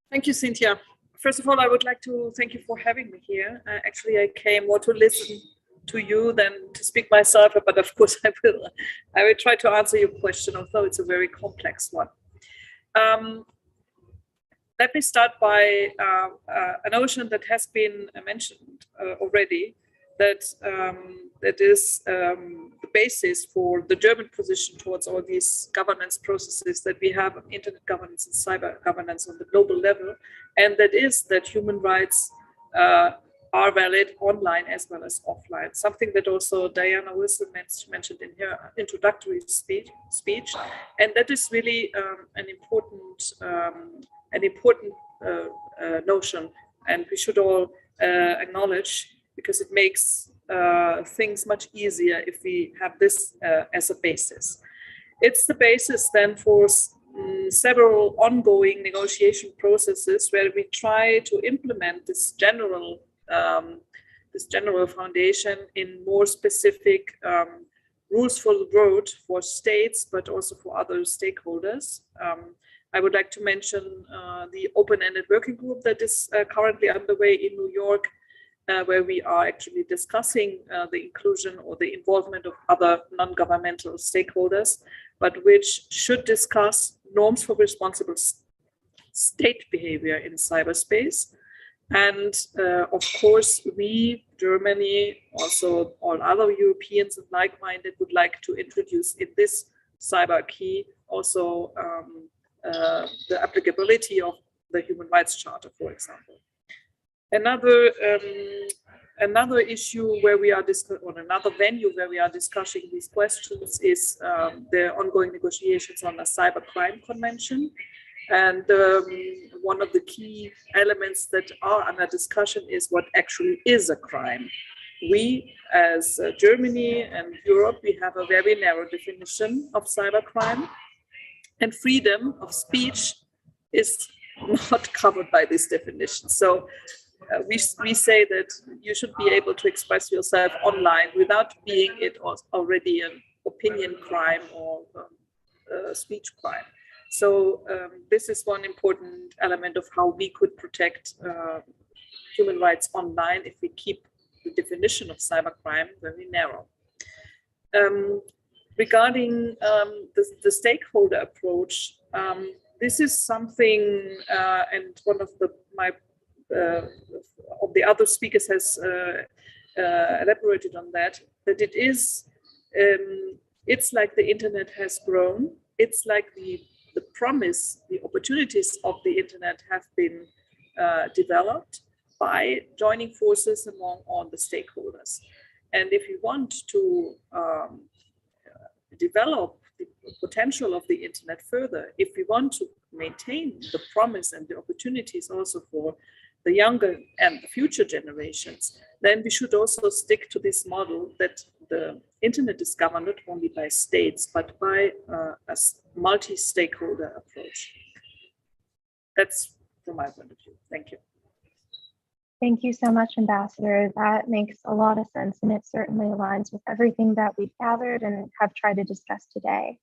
Thank you, Cynthia. First of all, I would like to thank you for having me here. Actually, I came more to listen to you than to speak myself, but of course I will try to answer your question, although it's a very complex one. Let me start by a notion that has been mentioned already, that is the basis for the German position towards all these governance processes that we have, internet governance and cyber governance on the global level, and that is that human rights are valid online as well as offline, something that also Diana Wilson mentioned in her introductory speech, and that is really an important notion, and we should all acknowledge, because it makes things much easier if we have this as a basis. It's the basis then for several ongoing negotiation processes where we try to implement this general foundation in more specific rules for the road for states, but also for other stakeholders. I would like to mention the open-ended working group that is currently underway in New York, where we are actually discussing the inclusion or the involvement of other non-governmental stakeholders, but which should discuss norms for responsible state behavior in cyberspace. And of course, we, Germany, also all other Europeans and like-minded would like to introduce in this cyber key also the applicability of the Human Rights Charter, for example. Another issue where we are on another venue where we are discussing these questions is the ongoing negotiations on a cybercrime convention. And one of the key elements that are under discussion is what actually is a crime. We, as Germany and Europe, we have a very narrow definition of cybercrime, and freedom of speech is not covered by this definition. So we say that you should be able to express yourself online without being it already an opinion crime or speech crime. So this is one important element of how we could protect human rights online if we keep the definition of cybercrime very narrow. Regarding the stakeholder approach, this is something, and one of the other speakers has elaborated on that it is, it's like the internet has grown. It's like the promise, the opportunities of the internet have been developed by joining forces among all the stakeholders. And if you want to develop the potential of the internet further, if we want to maintain the promise and the opportunities also for the younger and the future generations, then we should also stick to this model that the internet is governed not only by states, but by a multi-stakeholder approach. That's from my point of view. Thank you. Thank you so much, Ambassador. That makes a lot of sense, and it certainly aligns with everything that we've gathered and have tried to discuss today.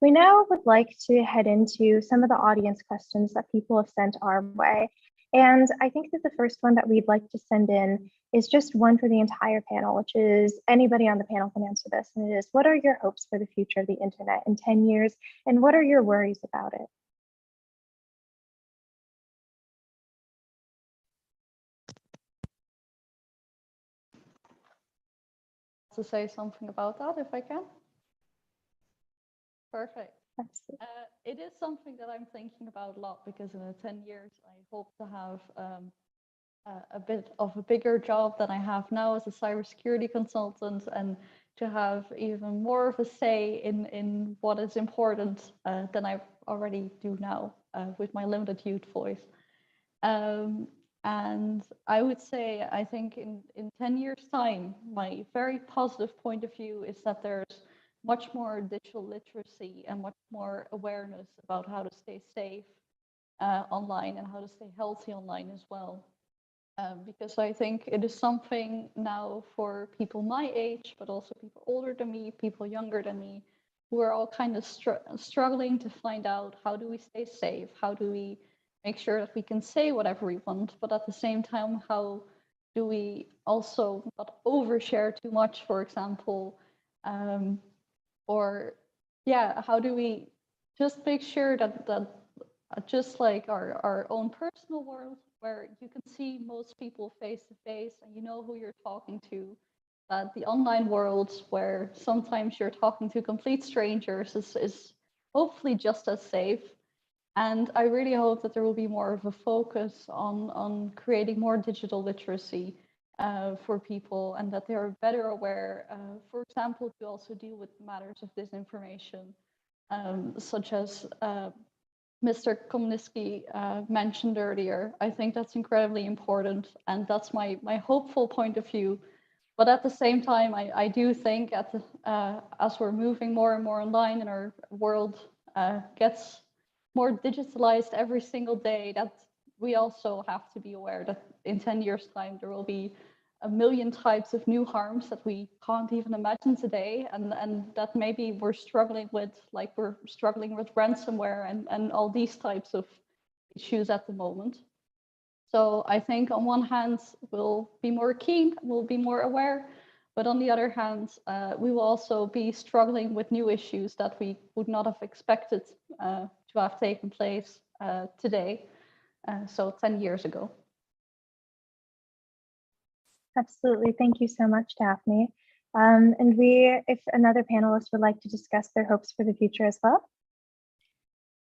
We now would like to head into some of the audience questions that people have sent our way. And I think that the first one that we'd like to send in is just one for the entire panel, which is anybody on the panel can answer this. And it is, what are your hopes for the future of the internet in 10 years? And what are your worries about it? To say something about that, if I can. Perfect. It is something that I'm thinking about a lot, because in 10 years, I hope to have a bit of a bigger job than I have now as a cybersecurity consultant, and to have even more of a say in what is important than I already do now with my limited youth voice. And I would say, I think in 10 years' time, my very positive point of view is that there's much more digital literacy and much more awareness about how to stay safe online and how to stay healthy online as well. Because I think it is something now for people my age, but also people older than me, people younger than me, who are all kind of struggling to find out, how do we stay safe? How do we make sure that we can say whatever we want, but at the same time, how do we also not overshare too much, for example, or yeah, how do we just make sure that just like our own personal world, where you can see most people face to face and you know who you're talking to, that the online world where sometimes you're talking to complete strangers is hopefully just as safe. And I really hope that there will be more of a focus on creating more digital literacy for people, and that they are better aware, for example, to also deal with matters of disinformation, such as Mr. Komniski mentioned earlier. I think that's incredibly important, and that's my hopeful point of view. But at the same time, I do think as we're moving more and more online and our world gets more digitalized every single day, that we also have to be aware that in 10 years' time, there will be a million types of new harms that we can't even imagine today, and that maybe we're struggling with, like we're struggling with ransomware and all these types of issues at the moment. So I think on one hand, we'll be more keen, we'll be more aware, but on the other hand, we will also be struggling with new issues that we would not have expected to have taken place today, so 10 years ago. Absolutely. Thank you so much, Daphne. And if another panelist would like to discuss their hopes for the future as well.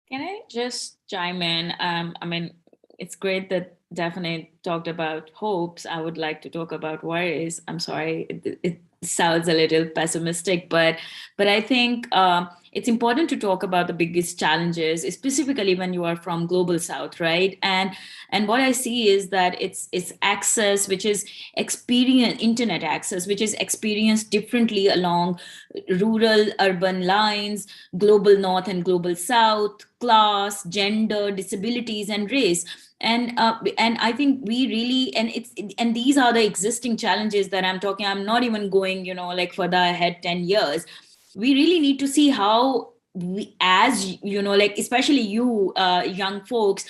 Can I just chime in? I mean, it's great that Daphne talked about hopes. I would like to talk about worries. I'm sorry, it sounds a little pessimistic, but I think it's important to talk about the biggest challenges, specifically when you are from global south, right? And what I see is that it's access, which is internet access, which is experienced differently along rural urban lines, global north and global south, class, gender, disabilities, and race. And I think we really, and these are the existing challenges that I'm talking. I'm not even going, like further ahead 10 years. We really need to see how we, as like especially you young folks,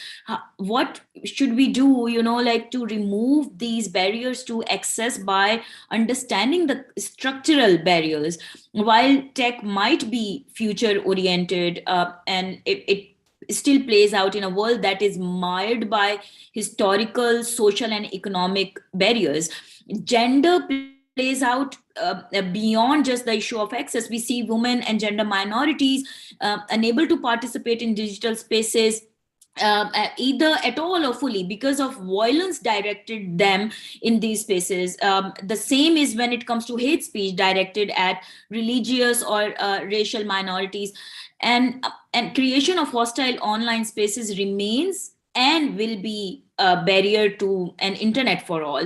what should we do, like to remove these barriers to access by understanding the structural barriers. While tech might be future oriented, and it still plays out in a world that is mired by historical, social, and economic barriers. Gender plays out beyond just the issue of access. We see women and gender minorities unable to participate in digital spaces, either at all or fully, because of violence directed them in these spaces. The same is when it comes to hate speech directed at religious or racial minorities. And creation of hostile online spaces remains and will be a barrier to an internet for all.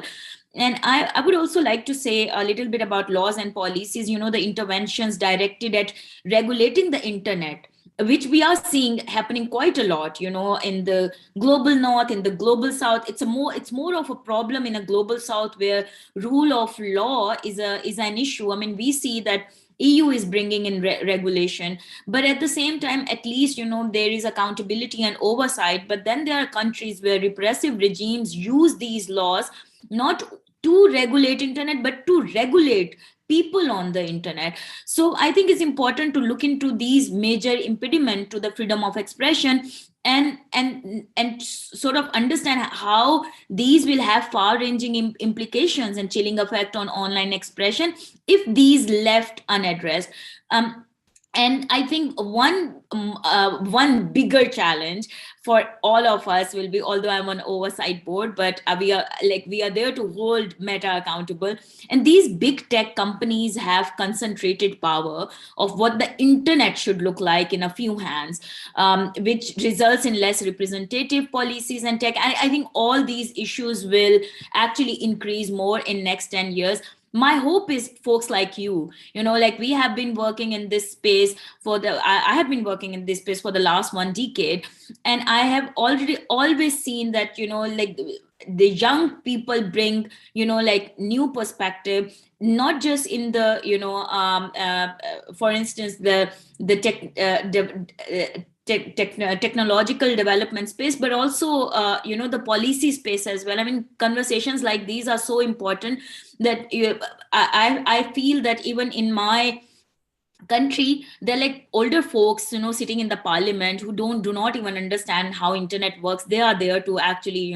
And I would also like to say a little bit about laws and policies, the interventions directed at regulating the internet, which we are seeing happening quite a lot, in the global north, in the global south. It's more of a problem in a global south, where rule of law is an issue. I mean, we see that EU is bringing in regulation, but at the same time, at least, there is accountability and oversight. But then there are countries where repressive regimes use these laws not to regulate internet, but to regulate people on the internet. So I think it's important to look into these major impediment to the freedom of expression, and sort of understand how these will have far-ranging implications and chilling effect on online expression if these left unaddressed. And I think one bigger challenge for all of us will be, although I'm on oversight board, but we are there to hold Meta accountable. And these big tech companies have concentrated power of what the internet should look like in a few hands, which results in less representative policies and tech. I think all these issues will actually increase more in next 10 years. My hope is folks like you, like we have been working in this space I have been working in this space for the last 1 decade. And I have always seen that, like the young people bring, like new perspective, not just in the, for instance, the technological development space, but also the policy space as well. I mean, conversations like these are so important that I feel that even in my country, they're like older folks, sitting in the parliament, who do not even understand how internet works. They are there to actually,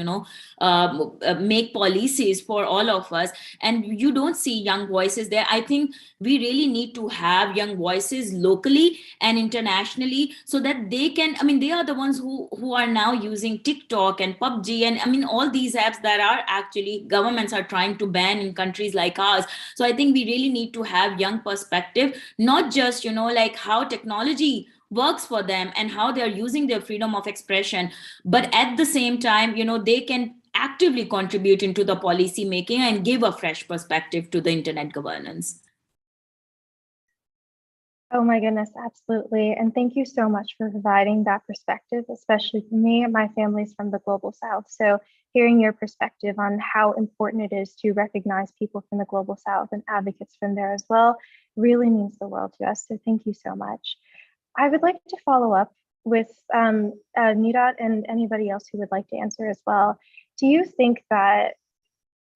make policies for all of us, and you don't see young voices there. I think we really need to have young voices locally and internationally, so that they can, I mean, they are the ones who are now using TikTok and PUBG, and I mean all these apps that are actually governments are trying to ban in countries like ours. So I think we really need to have young perspective, not just like how technology works for them and how they're using their freedom of expression, but at the same time, they can actively contribute into the policy making and give a fresh perspective to the internet governance. Oh my goodness, absolutely. And thank you so much for providing that perspective, especially for me. My family's from the global south. So hearing your perspective on how important it is to recognize people from the global south and advocates from there as well really means the world to us. So thank you so much. I would like to follow up with Nidat and anybody else who would like to answer as well. Do you think that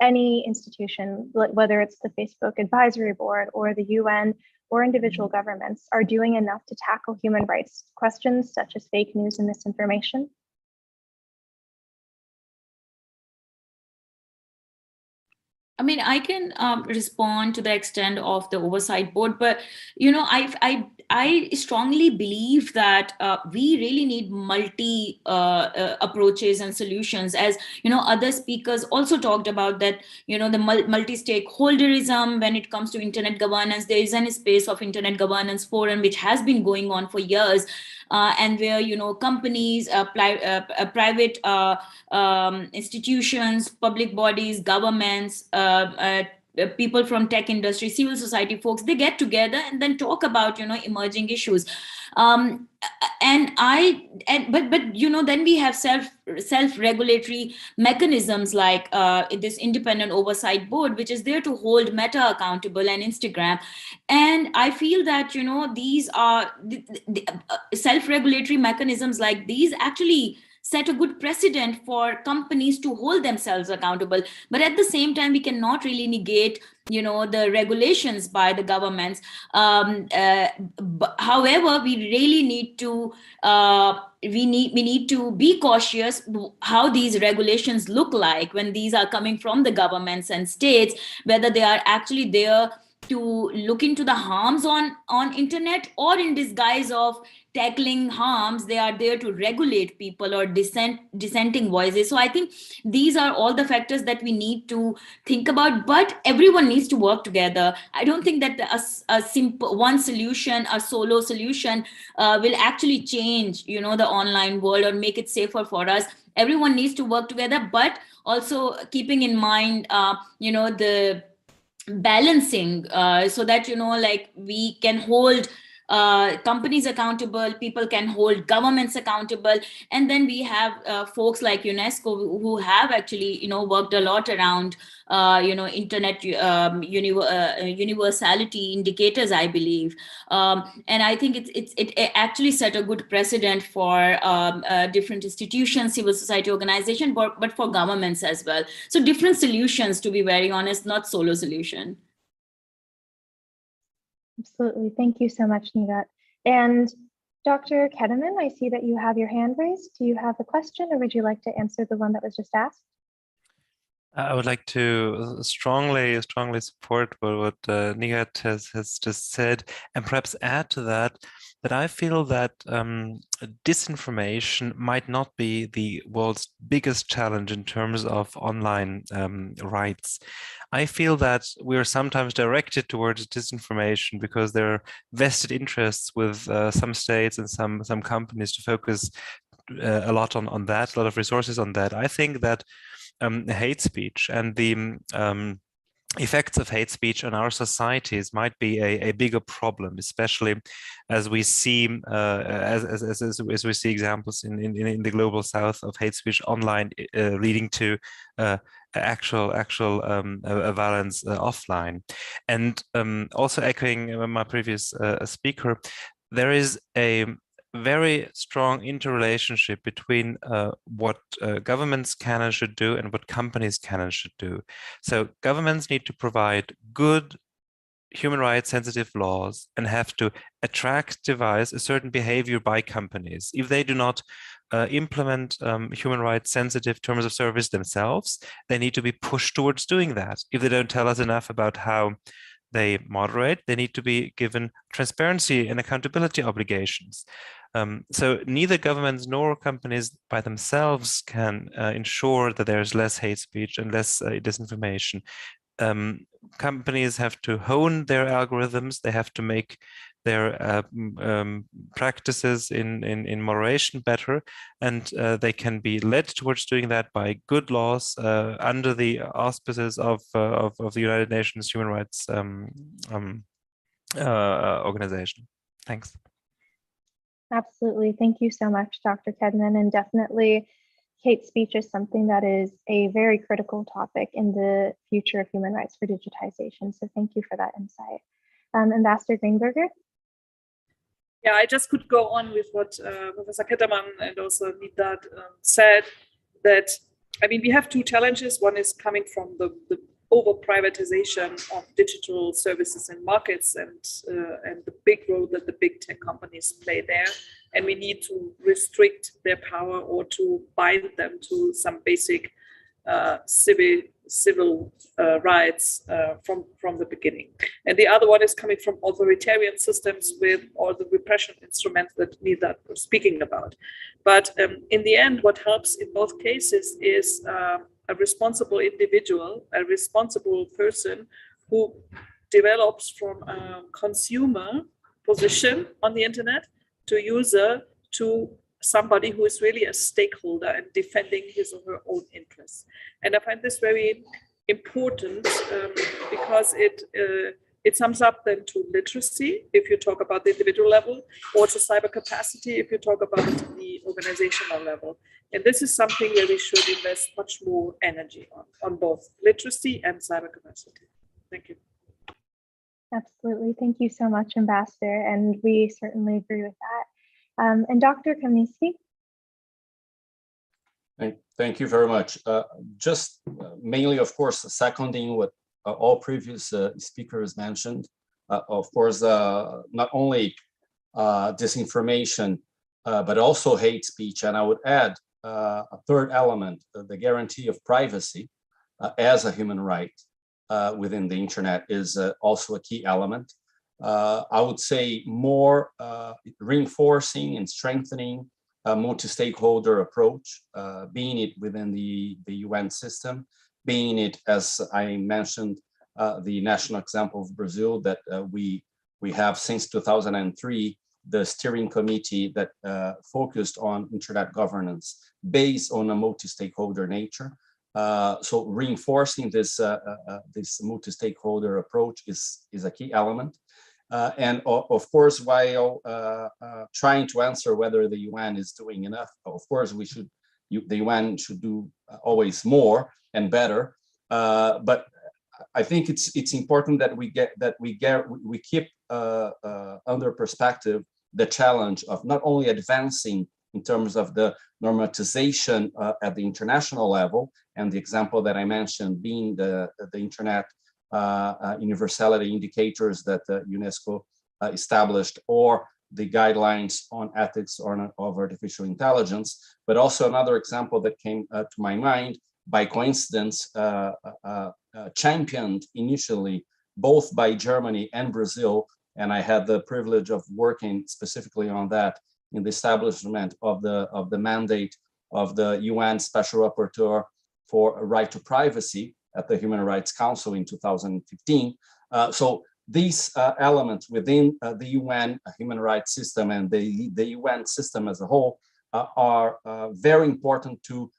any institution, whether it's the Facebook Advisory Board or the UN or individual governments, are doing enough to tackle human rights questions such as fake news and misinformation? I mean, I can respond to the extent of the oversight board, but you know, I strongly believe that we really need multi approaches and solutions. As you know, other speakers also talked about that. You know, the multi-stakeholderism when it comes to internet governance. There is a space of internet governance forum which has been going on for years. And where, you know, companies, private institutions, public bodies, governments, people from tech industry, civil society folks, they get together and then talk about, you know, emerging issues. But you know, then we have self-regulatory mechanisms like this independent oversight board, which is there to hold Meta accountable and Instagram. And I feel that, you know, these are the self-regulatory mechanisms like these actually set a good precedent for companies to hold themselves accountable. But at the same time, we cannot really negate, you know, the regulations by the governments. However, we really need to we need to be cautious how these regulations look like when these are coming from the governments and states, whether they are actually there to look into the harms on internet, or in disguise of tackling harms, they are there to regulate people or dissenting voices. So I think these are all the factors that we need to think about, but everyone needs to work together. I don't think that a simple one solution, a solo solution will actually change, you know, the online world or make it safer for us. Everyone needs to work together, but also keeping in mind, you know, the balancing, so that, you know, like we can hold companies accountable, people can hold governments accountable, and then we have folks like UNESCO who have actually, you know, worked a lot around you know, internet universality indicators, I believe. And I think it actually set a good precedent for different institutions, civil society organization, but for governments as well. So different solutions, to be very honest, not solo solution. Absolutely. Thank you so much, Nihat. And Dr. Keteman, I see that you have your hand raised. Do you have a question, or would you like to answer the one that was just asked? I would like to strongly support what Nihat has just said, and perhaps add to that I feel that disinformation might not be the world's biggest challenge in terms of online rights. I feel that we are sometimes directed towards disinformation because there are vested interests with some states and some companies to focus a lot on that, a lot of resources on that. I think that hate speech and the effects of hate speech on our societies might be a bigger problem, especially as we see as we see examples in the global south of hate speech online leading to actual violence offline. And also echoing my previous speaker, there is a very strong interrelationship between what governments can and should do and what companies can and should do. So governments need to provide good human rights sensitive laws and have to devise a certain behavior by companies. If they do not implement human rights sensitive terms of service themselves, they need to be pushed towards doing that. If they don't tell us enough about how they moderate, they need to be given transparency and accountability obligations. So neither governments nor companies by themselves can ensure that there's less hate speech and less disinformation. Companies have to hone their algorithms. They have to make their practices in moderation better, and they can be led towards doing that by good laws under the auspices of the United Nations Human Rights Organization. Thanks. Absolutely. Thank you so much, Dr. Keteman. And definitely, hate speech is something that is a very critical topic in the future of human rights for digitization. So thank you for that insight. Ambassador Greenberger? Yeah, I just could go on with what Professor Keteman and also Nihat said, that, I mean, we have two challenges. One is coming from the over-privatization of digital services and markets and the big role that the big tech companies play there. And we need to restrict their power or to bind them to some basic civil rights from the beginning. And the other one is coming from authoritarian systems with all the repression instruments that Nida was speaking about. But in the end, what helps in both cases is a responsible individual, a responsible person who develops from a consumer position on the internet to user to somebody who is really a stakeholder and defending his or her own interests. And I find this very important because it sums up then to literacy, if you talk about the individual level, or to cyber capacity, if you talk about the organizational level. And this is something where we should invest much more energy on both literacy and cyber capacity. Thank you. Absolutely. Thank you so much, Ambassador. And we certainly agree with that. And Dr. Kamiński? Thank you very much. Just mainly, of course, seconding what all previous speakers mentioned. Of course, not only disinformation, but also hate speech. And I would add a third element, the guarantee of privacy as a human right within the internet is also a key element. I would say more reinforcing and strengthening a multi-stakeholder approach, being it within the UN system, being it, as I mentioned, the national example of Brazil that we have since 2003, the steering committee that focused on internet governance based on a multi-stakeholder nature. So reinforcing this this multi-stakeholder approach is a key element. And of course, while trying to answer whether the UN is doing enough, of course, the UN should do always more and better. But I think it's important that we keep under perspective the challenge of not only advancing in terms of the normatization at the international level, and the example that I mentioned being the internet universality indicators that UNESCO established, or the guidelines on ethics of artificial intelligence, but also another example that came to my mind by coincidence, championed initially both by Germany and Brazil, and I had the privilege of working specifically on that in the establishment of the mandate of the UN Special Rapporteur for Right to Privacy at the Human Rights Council in 2015. So these elements within the UN human rights system and the UN system as a whole are very important to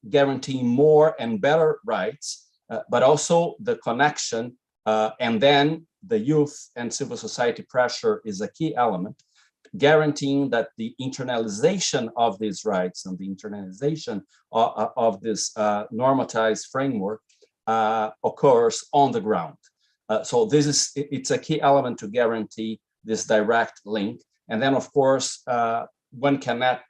guarantee more and better rights, but also the connection, and then the youth and civil society pressure is a key element, guaranteeing that the internalization of these rights and the internalization of this normatized framework occurs on the ground. So it's a key element to guarantee this direct link. And then, of course, one cannot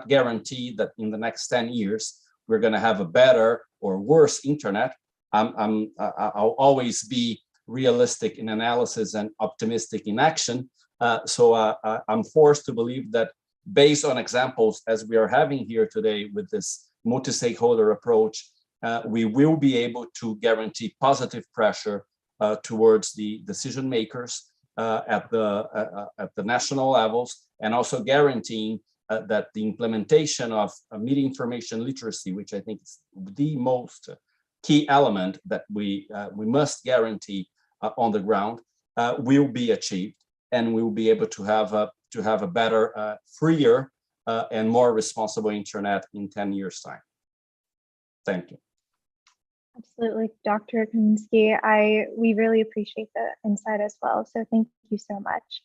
guarantee that in the next 10 years, we're going to have a better or worse internet. I'll always be realistic in analysis and optimistic in action. So I'm forced to believe that based on examples as we are having here today with this multi-stakeholder approach, we will be able to guarantee positive pressure towards the decision makers at the national levels, and also guaranteeing that the implementation of media information literacy, which I think is the most key element that we must guarantee on the ground, will be achieved, and we will be able to have a better, freer, and more responsible internet in 10 years' time. Thank you. Absolutely, Dr. Kamiński. We really appreciate the insight as well. So thank you so much.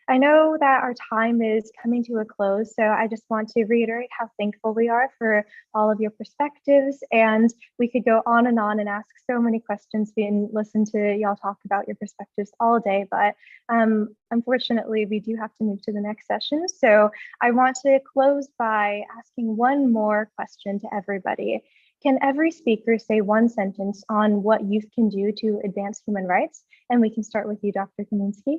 I know that our time is coming to a close, so I just want to reiterate how thankful we are for all of your perspectives. And we could go on and ask so many questions and listen to y'all talk about your perspectives all day, but unfortunately, we do have to move to the next session. So I want to close by asking one more question to everybody. Can every speaker say one sentence on what youth can do to advance human rights? And we can start with you, Dr. Kamiński.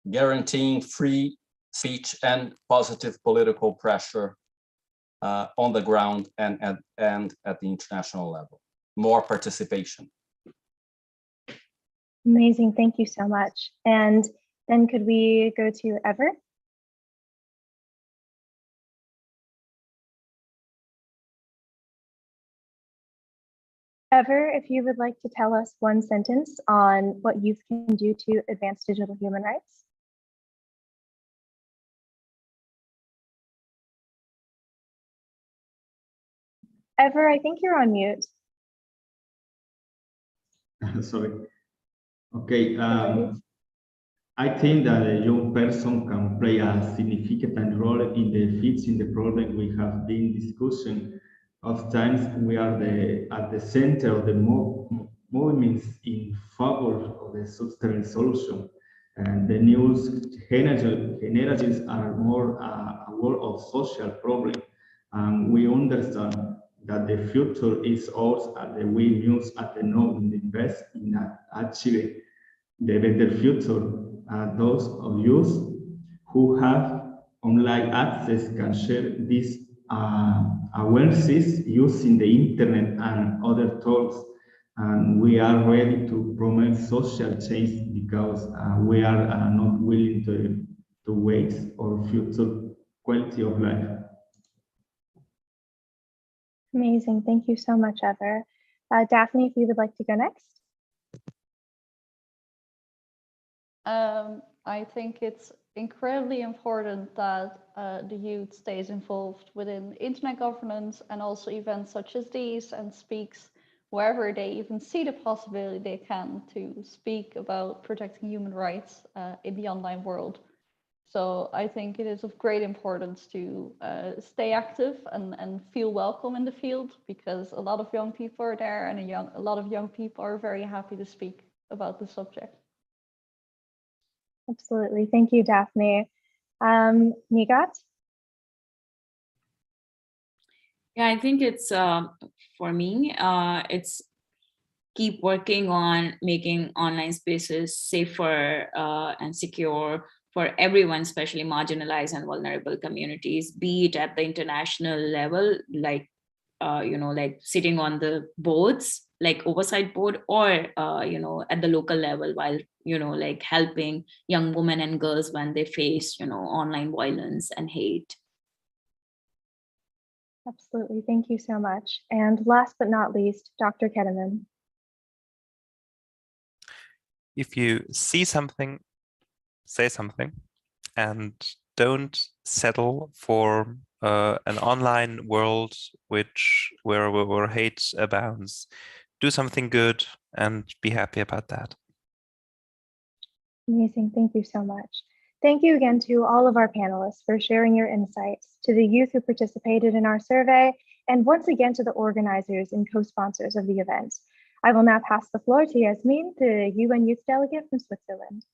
Guaranteeing free speech and positive political pressure on the ground and at the international level. More participation. Amazing, thank you so much. And then could we go to Ever? Ever, if you would like to tell us one sentence on what youth can do to advance digital human rights. Ever, I think you're on mute. Sorry. Okay. I think that a young person can play a significant role in the fixing the problem we have been discussing. Of times we are at the center of the movements in favor of the sustainable solution. And the new generations are more aware of social problem. And we understand that the future is ours and we use at the know and invest in achieving the better future. Those of you who have online access can share these awarenesses using the internet and other tools. And we are ready to promote social change because we are not willing to waste our future quality of life. Amazing, thank you so much, Ever. Daphne, if you would like to go next. I think it's incredibly important that the youth stays involved within internet governance and also events such as these and speaks wherever they even see the possibility they can to speak about protecting human rights in the online world. So I think it is of great importance to stay active and feel welcome in the field because a lot of young people are there and a lot of young people are very happy to speak about the subject. Absolutely, thank you, Daphne. Nigat? Yeah, I think it's, for me, it's keep working on making online spaces safer and secure for everyone, especially marginalized and vulnerable communities, be it at the international level, like, like sitting on the boards, like oversight board, or, at the local level while, like helping young women and girls when they face, online violence and hate. Absolutely, thank you so much. And last but not least, Dr. Keteman. If you see something, say something, and don't settle for an online world where hate abounds. Do something good and be happy about that. Amazing, thank you so much. Thank you again to all of our panelists for sharing your insights, to the youth who participated in our survey, and once again to the organizers and co-sponsors of the event. I will now pass the floor to Yasmin, the UN Youth Delegate from Switzerland.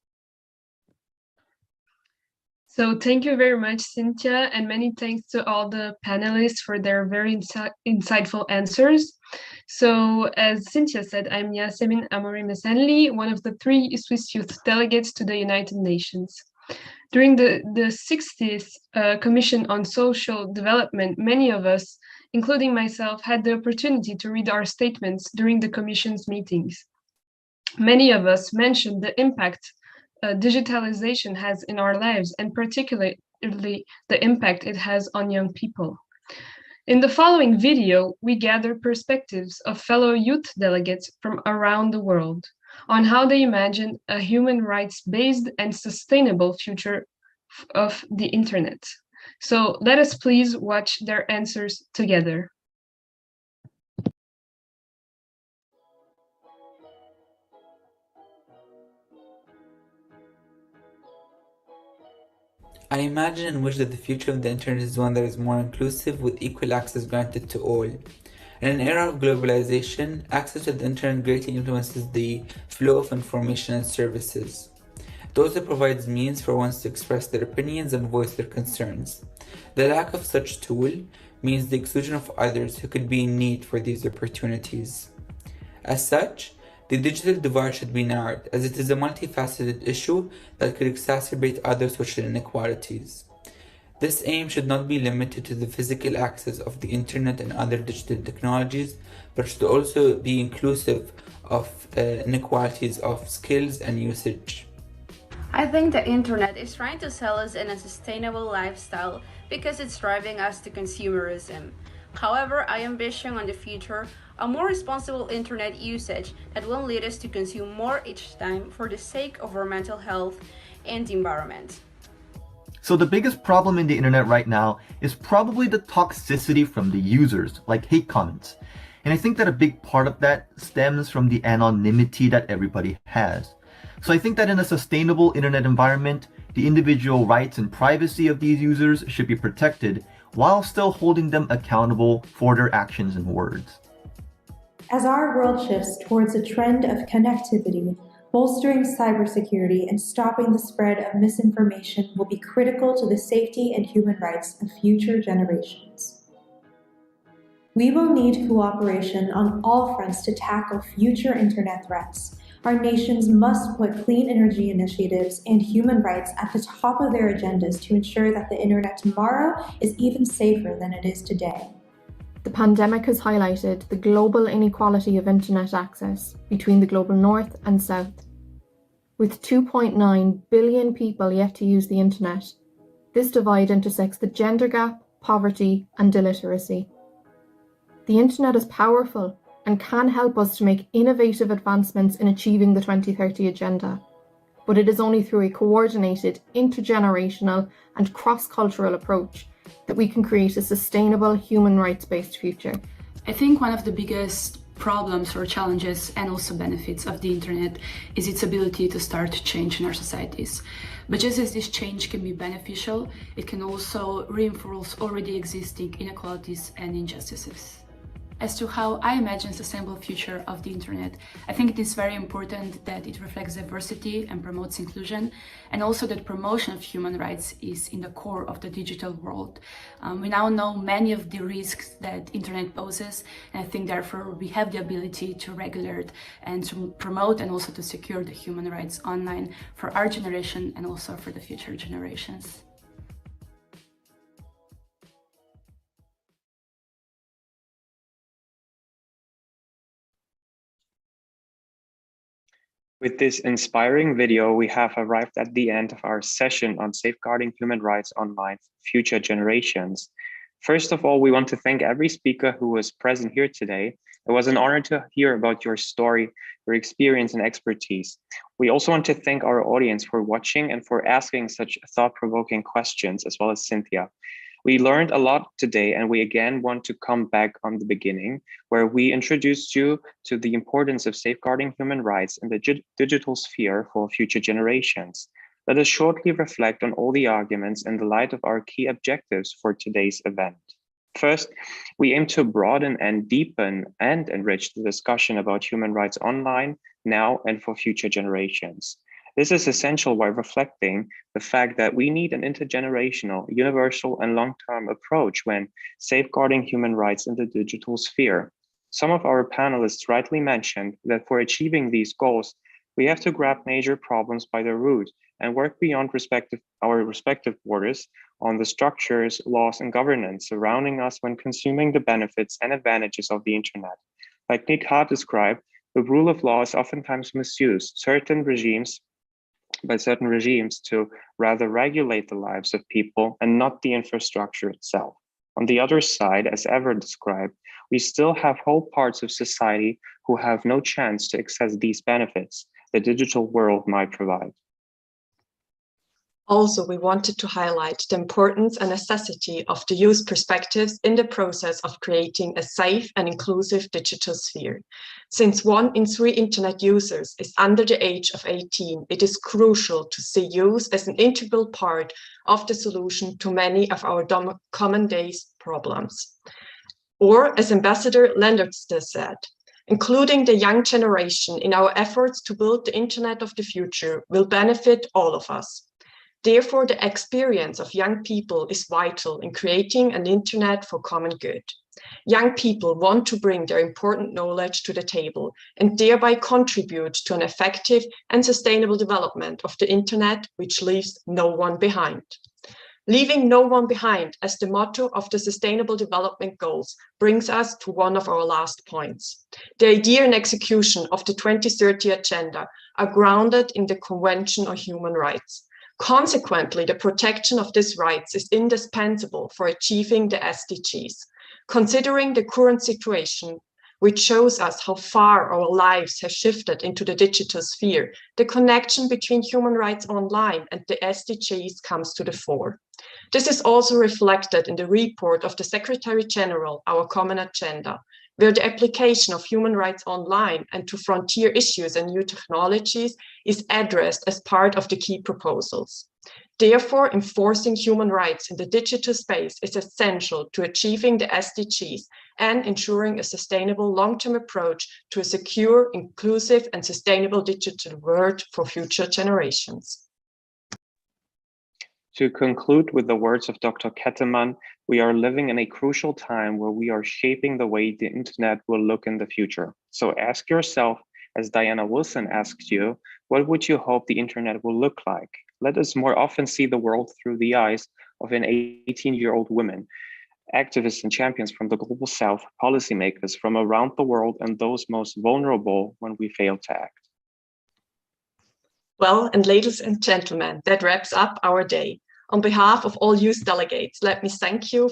So thank you very much, Cynthia, and many thanks to all the panelists for their very insightful answers. So as Cynthia said, I'm Yasemin Amorim-Esenli, one of the 3 Swiss youth delegates to the United Nations. During the 60th Commission on Social Development, many of us, including myself, had the opportunity to read our statements during the Commission's meetings. Many of us mentioned the impact digitalization has in our lives, and particularly the impact it has on young people. In the following video, we gather perspectives of fellow youth delegates from around the world on how they imagine a human rights-based and sustainable future of the internet. So let us please watch their answers together. I imagine and wish that the future of the internet is one that is more inclusive with equal access granted to all. In an era of globalization, access to the internet greatly influences the flow of information and services. It also provides means for ones to express their opinions and voice their concerns. The lack of such tool means the exclusion of others who could be in need for these opportunities. As such, the digital divide should be narrowed, as it is a multifaceted issue that could exacerbate other social inequalities. This aim should not be limited to the physical access of the internet and other digital technologies, but should also be inclusive of inequalities of skills and usage. I think the internet is trying to sell us in a sustainable lifestyle because it's driving us to consumerism. However, I envision in the future a more responsible internet usage that will lead us to consume more each time for the sake of our mental health and the environment. So the biggest problem in the internet right now is probably the toxicity from the users, like hate comments. And I think that a big part of that stems from the anonymity that everybody has. So I think that in a sustainable internet environment, the individual rights and privacy of these users should be protected while still holding them accountable for their actions and words. As our world shifts towards a trend of connectivity, bolstering cybersecurity and stopping the spread of misinformation will be critical to the safety and human rights of future generations. We will need cooperation on all fronts to tackle future internet threats. Our nations must put clean energy initiatives and human rights at the top of their agendas to ensure that the internet tomorrow is even safer than it is today. The pandemic has highlighted the global inequality of internet access between the global north and south. With 2.9 billion people yet to use the internet, this divide intersects the gender gap, poverty, and illiteracy. The internet is powerful and can help us to make innovative advancements in achieving the 2030 agenda, but it is only through a coordinated, intergenerational, and cross-cultural approach that we can create a sustainable, human rights-based future. I think one of the biggest problems or challenges and also benefits of the internet is its ability to start change in our societies. But just as this change can be beneficial, it can also reinforce already existing inequalities and injustices. As to how I imagine a sustainable future of the internet, I think it is very important that it reflects diversity and promotes inclusion, and also that promotion of human rights is in the core of the digital world. We now know many of the risks that internet poses, and I think therefore we have the ability to regulate and to promote and also to secure the human rights online for our generation and also for the future generations. With this inspiring video, we have arrived at the end of our session on safeguarding human rights online for future generations. First of all, we want to thank every speaker who was present here today. It was an honor to hear about your story, your experience and expertise. We also want to thank our audience for watching and for asking such thought-provoking questions, as well as Cynthia. We learned a lot today, and we again want to come back on the beginning, where we introduced you to the importance of safeguarding human rights in the digital sphere for future generations. Let us shortly reflect on all the arguments in the light of our key objectives for today's event. First, we aim to broaden and deepen and enrich the discussion about human rights online, now and for future generations. This is essential while reflecting the fact that we need an intergenerational, universal, and long-term approach when safeguarding human rights in the digital sphere. Some of our panelists rightly mentioned that for achieving these goals, we have to grab major problems by their root and work beyond our respective borders on the structures, laws, and governance surrounding us when consuming the benefits and advantages of the internet. Like Nick Hart described, the rule of law is oftentimes misused by certain regimes to rather regulate the lives of people and not the infrastructure itself. On the other side, as Ever described, we still have whole parts of society who have no chance to access these benefits the digital world might provide. Also, we wanted to highlight the importance and necessity of the youth perspectives in the process of creating a safe and inclusive digital sphere. Since 1 in 3 internet users is under the age of 18, it is crucial to see youth as an integral part of the solution to many of our common days problems. Or, as Ambassador Lendertste said, including the young generation in our efforts to build the internet of the future will benefit all of us. Therefore, the experience of young people is vital in creating an internet for common good. Young people want to bring their important knowledge to the table and thereby contribute to an effective and sustainable development of the internet, which leaves no one behind. Leaving no one behind as the motto of the Sustainable Development Goals brings us to one of our last points. The idea and execution of the 2030 Agenda are grounded in the Convention on Human Rights. Consequently, the protection of these rights is indispensable for achieving the SDGs. Considering the current situation, which shows us how far our lives have shifted into the digital sphere, the connection between human rights online and the SDGs comes to the fore. This is also reflected in the report of the Secretary General, Our Common Agenda, where the application of human rights online and to frontier issues and new technologies is addressed as part of the key proposals. Therefore, enforcing human rights in the digital space is essential to achieving the SDGs and ensuring a sustainable long-term approach to a secure, inclusive, and sustainable digital world for future generations. To conclude with the words of Dr. Kettemann, we are living in a crucial time where we are shaping the way the internet will look in the future. So ask yourself, as Diana Wilson asked you, what would you hope the internet will look like? Let us more often see the world through the eyes of an 18-year-old woman, activists and champions from the Global South, policymakers from around the world, and those most vulnerable when we fail to act. Well, and ladies and gentlemen, that wraps up our day. On behalf of all youth delegates, let me thank you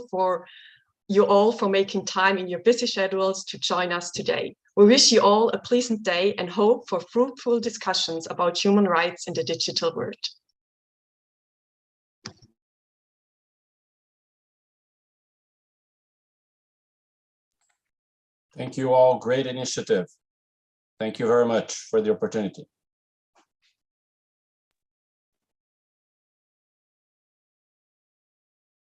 all for making time in your busy schedules to join us today. We wish you all a pleasant day and hope for fruitful discussions about human rights in the digital world. Thank you all. Great initiative. Thank you very much for the opportunity.